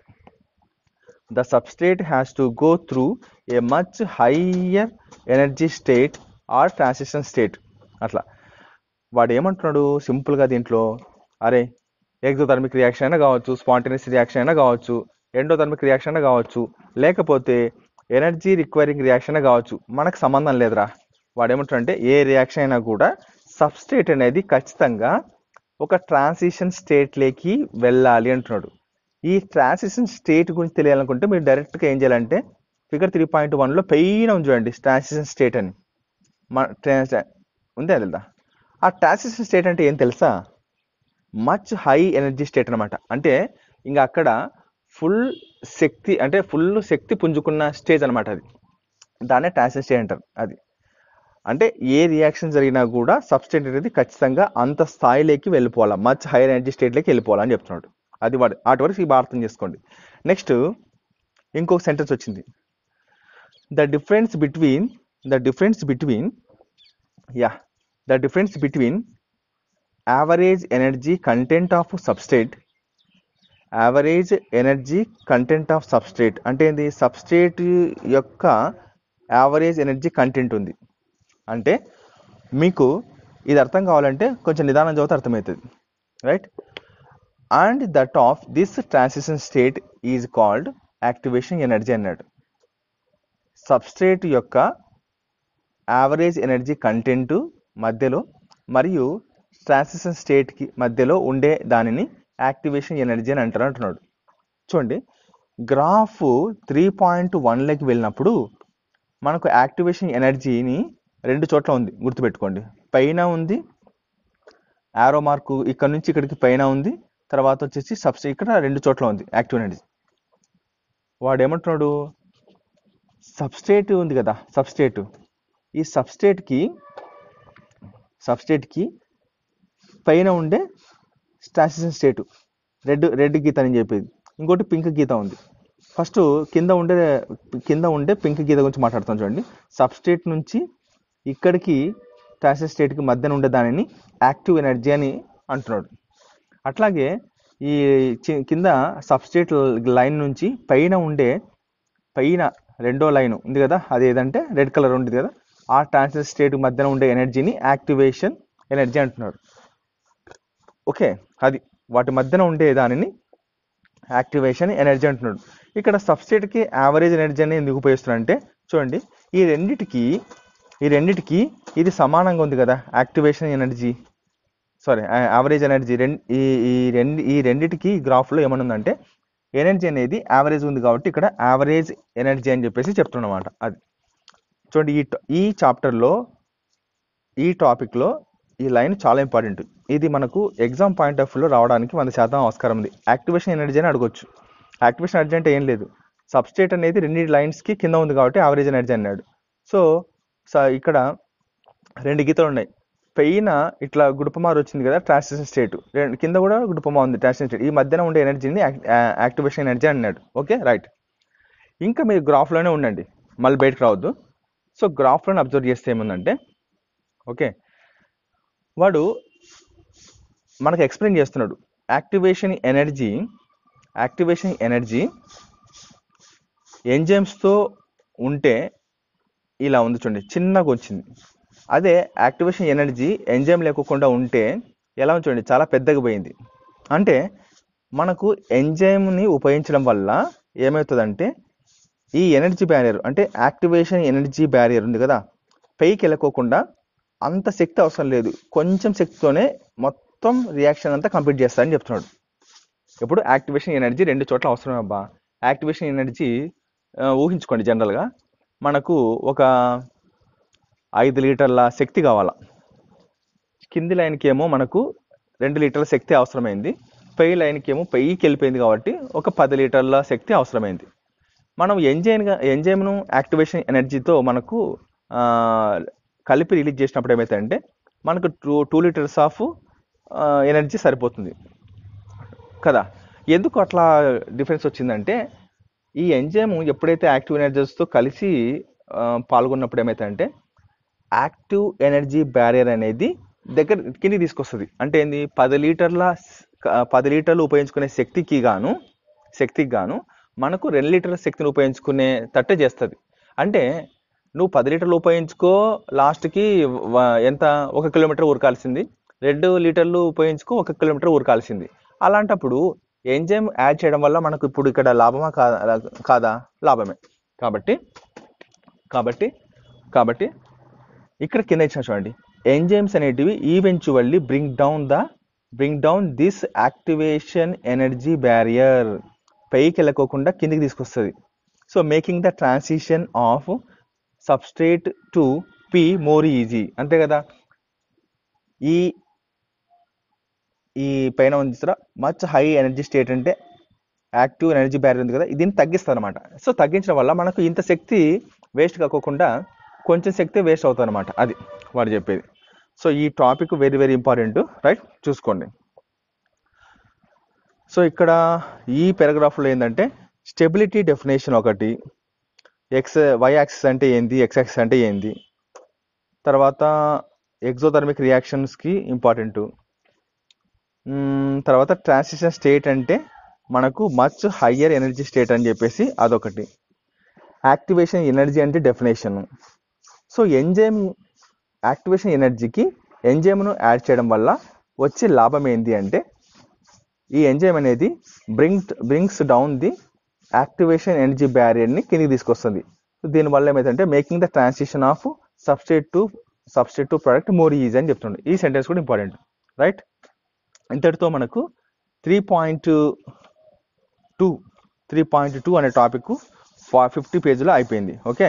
The substrate has to go through a much higher energy state or transition state. అట్లా వాడు ఏమంటున్నాడు సింపుల్గా దీంట్లో, అరే ఎగ్జోథర్మిక్ రియాక్షన్ అయినా కావచ్చు, స్పాంటేనియస్ రియాక్షన్ అయినా కావచ్చు, ఎండోథర్మిక్ రియాక్షన్ అయినా కావచ్చు, లేకపోతే ఎనర్జీ రిక్వైరింగ్ రియాక్షన్ అయినా కావచ్చు, మనకు సంబంధం లేదురా. వాడు ఏమంటాడంటే ఏ రియాక్షన్ అయినా కూడా సబ్స్ట్రేట్ అనేది ఖచ్చితంగా ఒక ట్రాన్సిషన్ స్టేట్లోకి వెళ్ళాలి అంటున్నాడు. ఈ ట్రాన్సిషన్ స్టేట్ గురించి తెలియాలనుకుంటే మీరు డైరెక్ట్గా ఏం చేయాలంటే ఫిగర్ 3.1లో పైన చూడండి ట్రాన్సిషన్ స్టేట్ అని ఉంది, అది తెలుదా? ఆ ట్రాన్సిషన్ స్టేట్ అంటే ఏం తెలుసా? మచ్ హై ఎనర్జీ స్టేట్ అనమాట. అంటే ఇంకా అక్కడ ఫుల్ శక్తి అంటే ఫుల్ శక్తి పుంజుకున్న స్టేజ్ అనమాట అది. దాన్నే ట్రాన్సిషన్ స్టేట్ అంటారు. అది అంటే ఏ రియాక్షన్ జరిగినా కూడా సబ్స్టేట్ అనేది ఖచ్చితంగా అంత స్థాయిలోకి వెళ్ళిపోవాలా, మచ్ హైయర్ ఎనర్జీ స్టేట్లోకి వెళ్ళిపోవాలని చెప్తున్నాడు. అది వాటి వరకు ఈ అర్థం చేసుకోండి. నెక్స్ట్ ఇంకొక సెంటెన్స్ వచ్చింది. The difference between the difference between average energy content of సబ్స్టేట్ అంటే ఏంది? సబ్స్టేట్ యొక్క యావరేజ్ ఎనర్జీ కంటెంట్ ఉంది అంటే మీకు ఇది అర్థం కావాలంటే కొంచెం నిదానం చదివితే అర్థమవుతుంది, right? And that of this transition state is called activation energy అన్నాడు. సబ్స్ట్రేట్ యొక్క యావరేజ్ ఎనర్జీ కంటెంట్ మధ్యలో మరియు ట్రాన్సిషన్ స్టేట్కి మధ్యలో ఉండే దానిని యాక్టివేషన్ ఎనర్జీ అని అంటున్నాడు. చూడండి, గ్రాఫ్ 3.1లోకి వెళ్ళినప్పుడు మనకు యాక్టివేషన్ ఎనర్జీని రెండు చోట్ల ఉంది, గుర్తుపెట్టుకోండి. పైన ఉంది యారో మార్కు, ఇక్కడ నుంచి ఇక్కడికి పైన ఉంది, తర్వాత వచ్చేసి సబ్స్ట్రేట్ ఇక్కడ రెండు చోట్ల ఉంది యాక్టివ్ ఎనర్జీ. వాడు ఏమంటున్నాడు? సబ్స్ట్రేట్ ఉంది కదా, ఈ సబ్స్ట్రేట్కి పైన ఉండే ట్రాన్సిషన్ స్టేట్ రెడ్ గీత అని చెప్పేది, ఇంకోటి పింక్ గీత ఉంది. ఫస్ట్ కింద ఉండే పింక్ గీత గురించి మాట్లాడుతాం. చూడండి, సబ్స్ట్రేట్ నుంచి ఇక్కడికి ట్రాన్సిషన్ స్టేట్కి మధ్యన ఉండే దానిని యాక్టివ్ ఎనర్జీ అని అంటున్నాడు. అట్లాగే ఈ కింద సబ్స్ట్రేట్ లైన్ నుంచి పైన రెండో లైన్ ఉంది కదా, అది ఏదంటే రెడ్ కలర్ ఉంది కదా, ఆ ట్రాన్సిషన్ స్టేట్ మధ్యన ఉండే ఎనర్జీని యాక్టివేషన్ ఎనర్జీ అంటున్నారు. ఓకే, అది వాటి మధ్యన ఉండే దానిని యాక్టివేషన్ ఎనర్జీ అంటున్నాడు. ఇక్కడ సబ్స్ట్రేట్కి యావరేజ్ ఎనర్జీ అని ఎందుకు ఉపయోగిస్తున్నాడు అంటే, చూడండి, ఈ రెండిటికి ఇది సమానంగా ఉంది కదా, యావరేజ్ ఎనర్జీ. ఈ రెండిటికి గ్రాఫ్లో ఏమనుందంటే ఎనర్జీ అనేది యావరేజ్ ఉంది కాబట్టి ఇక్కడ యావరేజ్ ఎనర్జీ అని చెప్పేసి చెప్తున్నమాట. అది చూడండి, ఈ చాప్టర్లో ఈ టాపిక్లో ఈ లైన్ చాలా ఇంపార్టెంట్. ఇది మనకు ఎగ్జామ్ పాయింట్ ఆఫ్ వ్యూలో రావడానికి 100% ఆస్కారం ఉంది. యాక్టివేషన్ ఎనర్జీ అని అడగొచ్చు. యాక్టివేషన్ ఎనర్జీ అంటే ఏం లేదు, సబ్స్ట్రేట్ అనేది రెండు లైన్స్కి కింద ఉంది కాబట్టి యావరేజ్ ఎనర్జీ అన్నాడు. సో ఇక్కడ రెండు గీతలు ఉన్నాయి, పైన ఇట్లా గుడుపమారు వచ్చింది కదా ట్రాన్సిషన్ స్టేట్, కింద కూడా గుడుపమా ఉంది ట్రాన్సిషన్ స్టేట్, ఈ మధ్యన ఉండే ఎనర్జీని యాక్టివేషన్ ఎనర్జీ అన్నాడు. Okay, right. ఇంకా మీరు గ్రాఫ్లోనే ఉండండి, మళ్ళీ బయటకు రావద్దు. సో గ్రాఫ్లోనే అబ్జర్వ్ చేస్తే ఏముందంటే, ఓకే, వాడు మనకు ఎక్స్ప్లెయిన్ చేస్తున్నాడు యాక్టివేషన్ ఎనర్జీ ఎంజైమ్స్తో ఉంటే ఇలా ఉంది. చూడండి, చిన్నగా వచ్చింది. అదే యాక్టివేషన్ ఎనర్జీ ఎంజైమ్ లేకుండా ఉంటే ఎలా ఉంది? చూడండి, చాలా పెద్దగా పోయింది. అంటే మనకు ఎంజైమ్ని ఉపయోగించడం వల్ల ఏమవుతుందంటే ఈ ఎనర్జీ బ్యారియర్ అంటే యాక్టివేషన్ ఎనర్జీ బ్యారియర్ ఉంది కదా, పైకి వెళ్ళకోకుండా అంత శక్తి అవసరం లేదు, కొంచెం శక్తితోనే మొత్తం రియాక్షన్ అంతా కంప్లీట్ చేస్తారని చెప్తున్నాడు. ఇప్పుడు యాక్టివేషన్ ఎనర్జీ రెండు చోట్ల అవసరం అబ్బా. యాక్టివేషన్ ఎనర్జీ ఊహించుకోండి, జనరల్గా మనకు ఒక 5 లీటర్ల శక్తి కావాలా. కింది లైన్కి ఏమో మనకు 2 లీటర్ల శక్తి అవసరమైంది, పై లైన్కి ఏమో పైకి వెళ్ళిపోయింది కాబట్టి ఒక 10 లీటర్ల శక్తి అవసరమైంది. మనం ఎంజైమ్ను యాక్టివేషన్ ఎనర్జీతో మనకు కలిపి రిలీజ్ చేసినప్పుడు ఏమవుతాయంటే మనకు 2 లీటర్స్ ఆఫ్ ఎనర్జీ సరిపోతుంది కదా. ఎందుకు అట్లా డిఫరెన్స్ వచ్చిందంటే ఈ ఎంజైమ్ ఎప్పుడైతే యాక్టివ్ ఎనర్జీస్తో కలిసి పాల్గొన్నప్పుడు ఏమవుతాయంటే యాక్టివ్ ఎనర్జీ బ్యారియర్ అనేది కిందికి తీసుకొస్తుంది. అంటే ఏంది, 10 లీటర్లు ఉపయోగించుకునే శక్తికి గాను మనకు 2 లీటర్ల శక్తిని ఉపయోగించుకునే తట్టే చేస్తుంది. అంటే నువ్వు 10 లీటర్లు ఉపయోగించుకో, లాస్ట్కి ఎంత 1 కిలోమీటర్ ఉరకాల్సింది, 2 లీటర్లు ఉపయోగించుకో 1 కిలోమీటర్ ఉరకాల్సింది. అలాంటప్పుడు ఎంజైమ్ యాడ్ చేయడం వల్ల మనకు ఇప్పుడు ఇక్కడ లాభమా కాదా? లాభమే. కాబట్టి ఇక్కడ కింద ఇచ్చిన చూడండి, ఎంజైమ్స్ అనేటివి eventually bring down this activation energy barrier, పైకి వెళ్ళకోకుండా కిందికి తీసుకొస్తుంది. So making the transition of substrate to P more easy. అంతే కదా, ఈ పైన ఉంది మచ్ హై ఎనర్జీ స్టేట్ అంటే యాక్టివ్ ఎనర్జీ బ్యారియర్ ఉంది కదా, దీన్ని తగ్గిస్తుంది అనమాట. సో తగ్గించడం వల్ల మనకు ఇంత శక్తి వేస్ట్ కాకోకుండా కొంచెం శక్తి వేస్ట్ అవుతుంది అనమాట. అది వాడు చెప్పేది. సో ఈ topic very very important, right, చూసుకోండి. సో ఇక్కడ ఈ పారాగ్రాఫ్లో ఏంటంటే స్టెబిలిటీ డెఫినేషన్ ఒకటి, వై యాక్సిస్ అంటే ఏంది, ఎక్స్ యాక్సిస్ అంటే ఏంది, తర్వాత ఎగ్జోథర్మిక్ రియాక్షన్స్కి ఇంపార్టెంట్, తర్వాత ట్రాన్సిషన్ స్టేట్ అంటే మనకు మచ్ హయ్యర్ ఎనర్జీ స్టేట్ అని చెప్పేసి అదొకటి, యాక్టివేషన్ ఎనర్జీ అంటే డెఫినేషన్. సో ఎంజైమ్ యాక్టివేషన్ ఎనర్జీకి ఎంజైమ్ను యాడ్ చేయడం వల్ల వచ్చే లాభం ఏంటి అంటే ఈ ఎంజైమ్ అనేది brings down the activation energy బ్యారియర్ని కిందికి తీసుకొస్తుంది. సో దీనివల్ల ఏమైందంటే making the transition of substrate to product more easy అని చెప్తుంది. ఈ సెంటెన్స్ కూడా ఇంపార్టెంట్, రైట్. ఇంతటితో మనకు 3.2 అనే టాపిక్ 50 పేజీలో అయిపోయింది. ఓకే.